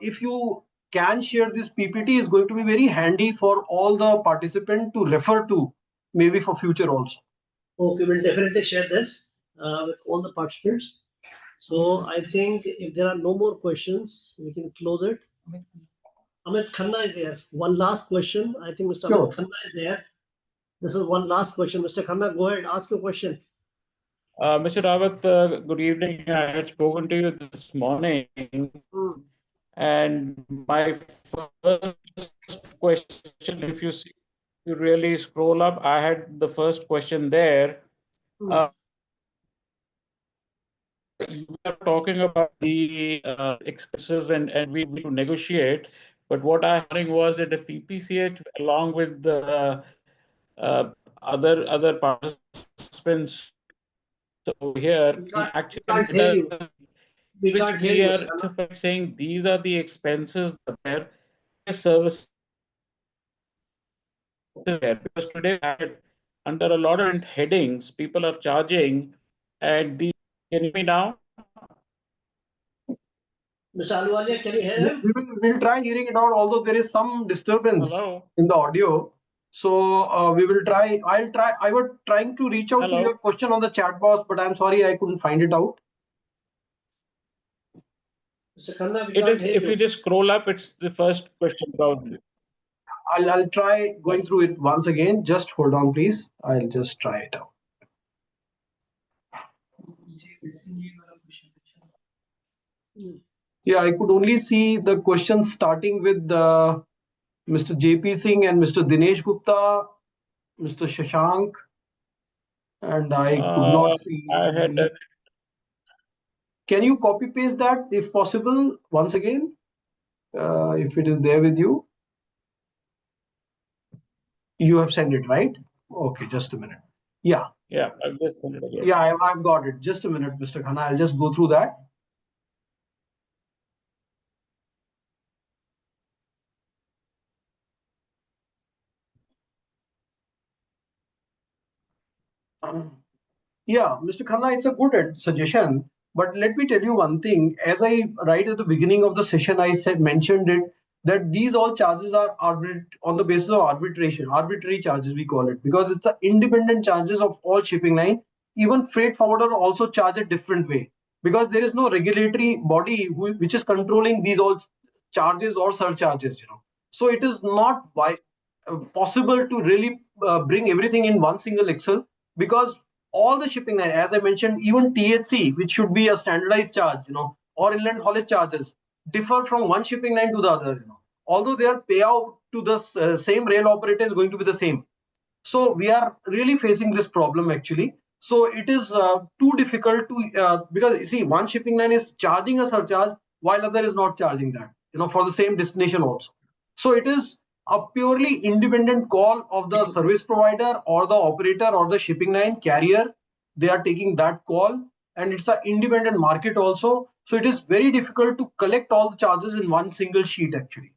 if you can share this PPT, is going to be very handy for all the participants to refer to, maybe for future also. Okay, we'll definitely share this with all the participants. So I think if there are no more questions, we can close it. Amit Khanna is there. One last question. I think Mr. Sure. Amit Khanna is there. This is one last question. Mr. Khanna, go ahead, ask your question. Mr. Rawat, good evening. I had spoken to you this morning, and my first question, if you see, you really scroll up, I had the first question there. You were talking about the expenses and we need to negotiate, but what I hearing was that if EPCH, along with the other participants over here, can actually consider which we are saying these are the expenses that are service there, because today under a lot of headings people are charging, and the can you hear me now? Mr. Aluwalia, can you hear him? We'll try hearing it out, although there is some disturbance Hello? in the audio. So we will try. I was trying to reach out to your question on the chat box, but I'm sorry I couldn't find it out. Mr. Khanna, it is, if you just scroll up, it's the first question probably. I'll try going through it once again. Just hold on, please. I'll just try it out. Yeah, I could only see the question starting with Mr. JP Singh and Mr. Dinesh Gupta, Mr. Shashank, and I could not see. I had that. Can you copy paste that if possible once again, if it is there with you? You have sent it, right? Okay, just a minute. Yeah. Yeah, I've just sent it again. Yeah, I've got it. Just a minute, Mr. Khanna. I'll just go through that. Yeah, Mr. Khanna, it's a good suggestion. But let me tell you one thing. As I right at the beginning of the session, I mentioned it that these all charges are on the basis of arbitrary charges we call it, because it's independent charges of all shipping line. Even freight forwarder also charge a different way, because there is no regulatory body which is controlling these all charges or surcharges. So it is not possible to really bring everything in one single Excel, because all the shipping line, as I mentioned, even THC, which should be a standardized charge, or inland haulage charges, differ from one shipping line to the other. Although their payout to the same rail operator is going to be the same. So we are really facing this problem actually. So it is too difficult to because you see, one shipping line is charging a surcharge while other is not charging that, for the same destination also. So it is a purely independent call of the service provider or the operator or the shipping line carrier. They are taking that call, and it's an independent market also. So it is very difficult to collect all the charges in one single sheet actually.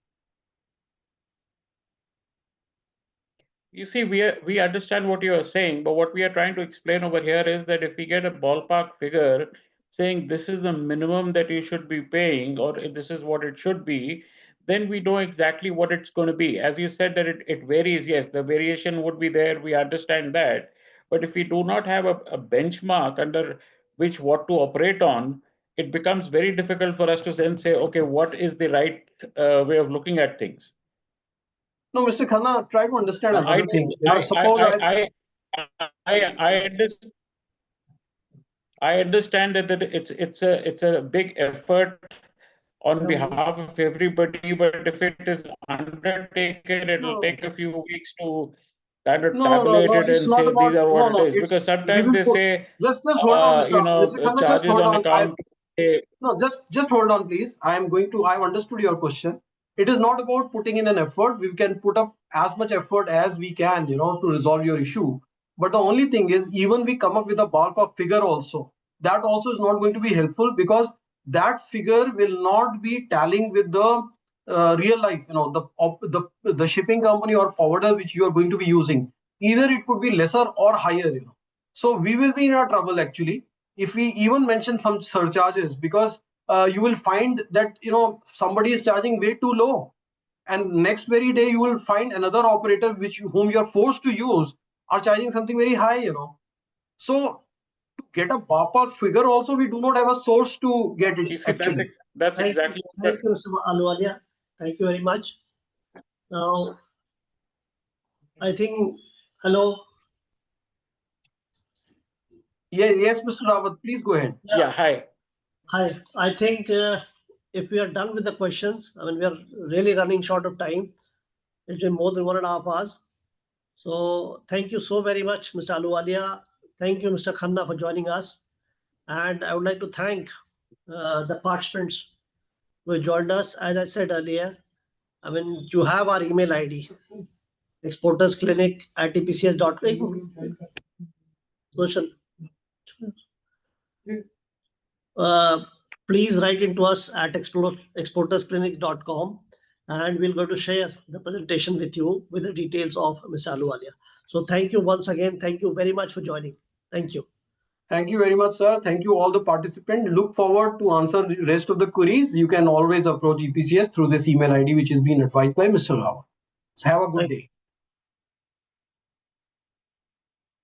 You see, we understand what you are saying, but what we are trying to explain over here is that if we get a ballpark figure saying this is the minimum that you should be paying, or this is what it should be, then we know exactly what it's going to be. As you said that it varies, yes, the variation would be there, we understand that. But if we do not have a benchmark under which what to operate on, it becomes very difficult for us to then say, okay, what is the right way of looking at things? No, Mr. Khanna, try to understand another thing. I understand that it's a big effort on behalf of everybody, but if it is undertaken, it'll No. take a few weeks to kind of No, tabulate it it's and not say about, these are what it is. it's, Because we sometimes will they put, say, just hold on, Mr. Khanna, just charges hold on on. account. No, just hold on, please. I've understood your question. It is not about putting in an effort. We can put up as much effort as we can, to resolve your issue. But the only thing is, even we come up with a ballpark figure also, that also is not going to be helpful, because that figure will not be tallying with the real life, the shipping company or forwarder which you are going to be using. Either it could be lesser or higher, So we will be in our trouble actually if we even mention some surcharges, because you will find that somebody is charging way too low, and next very day you will find another operator whom you are forced to use are charging something very high. So to get a ballpark figure also, we do not have a source to get it You see, actually. that's exactly Thank you, Mr. Ahluwalia. Thank you very much. Now, I think, hello. Yes, Mr. Rawat, please go ahead. Yeah, hi. Hi. I think if we are done with the questions, I mean, we are really running short of time. It's been more than 1.5 hours. So thank you so very much, Mr. Ahluwalia. Thank you, Mr. Khanna, for joining us. And I would like to thank the participants who joined us. As I said earlier, I mean, you have our email ID, exportersclinic@epcs.com. Social. Please write into us at exportersclinic.com, and we're going to share the presentation with you with the details of Mr. Ahluwalia. So thank you once again. Thank you very much for joining. Thank you. Thank you very much, sir. Thank you all the participants. Look forward to answer the rest of the queries. You can always approach EPCS through this email ID, which has been advised by Mr. Rawat. So have a good day.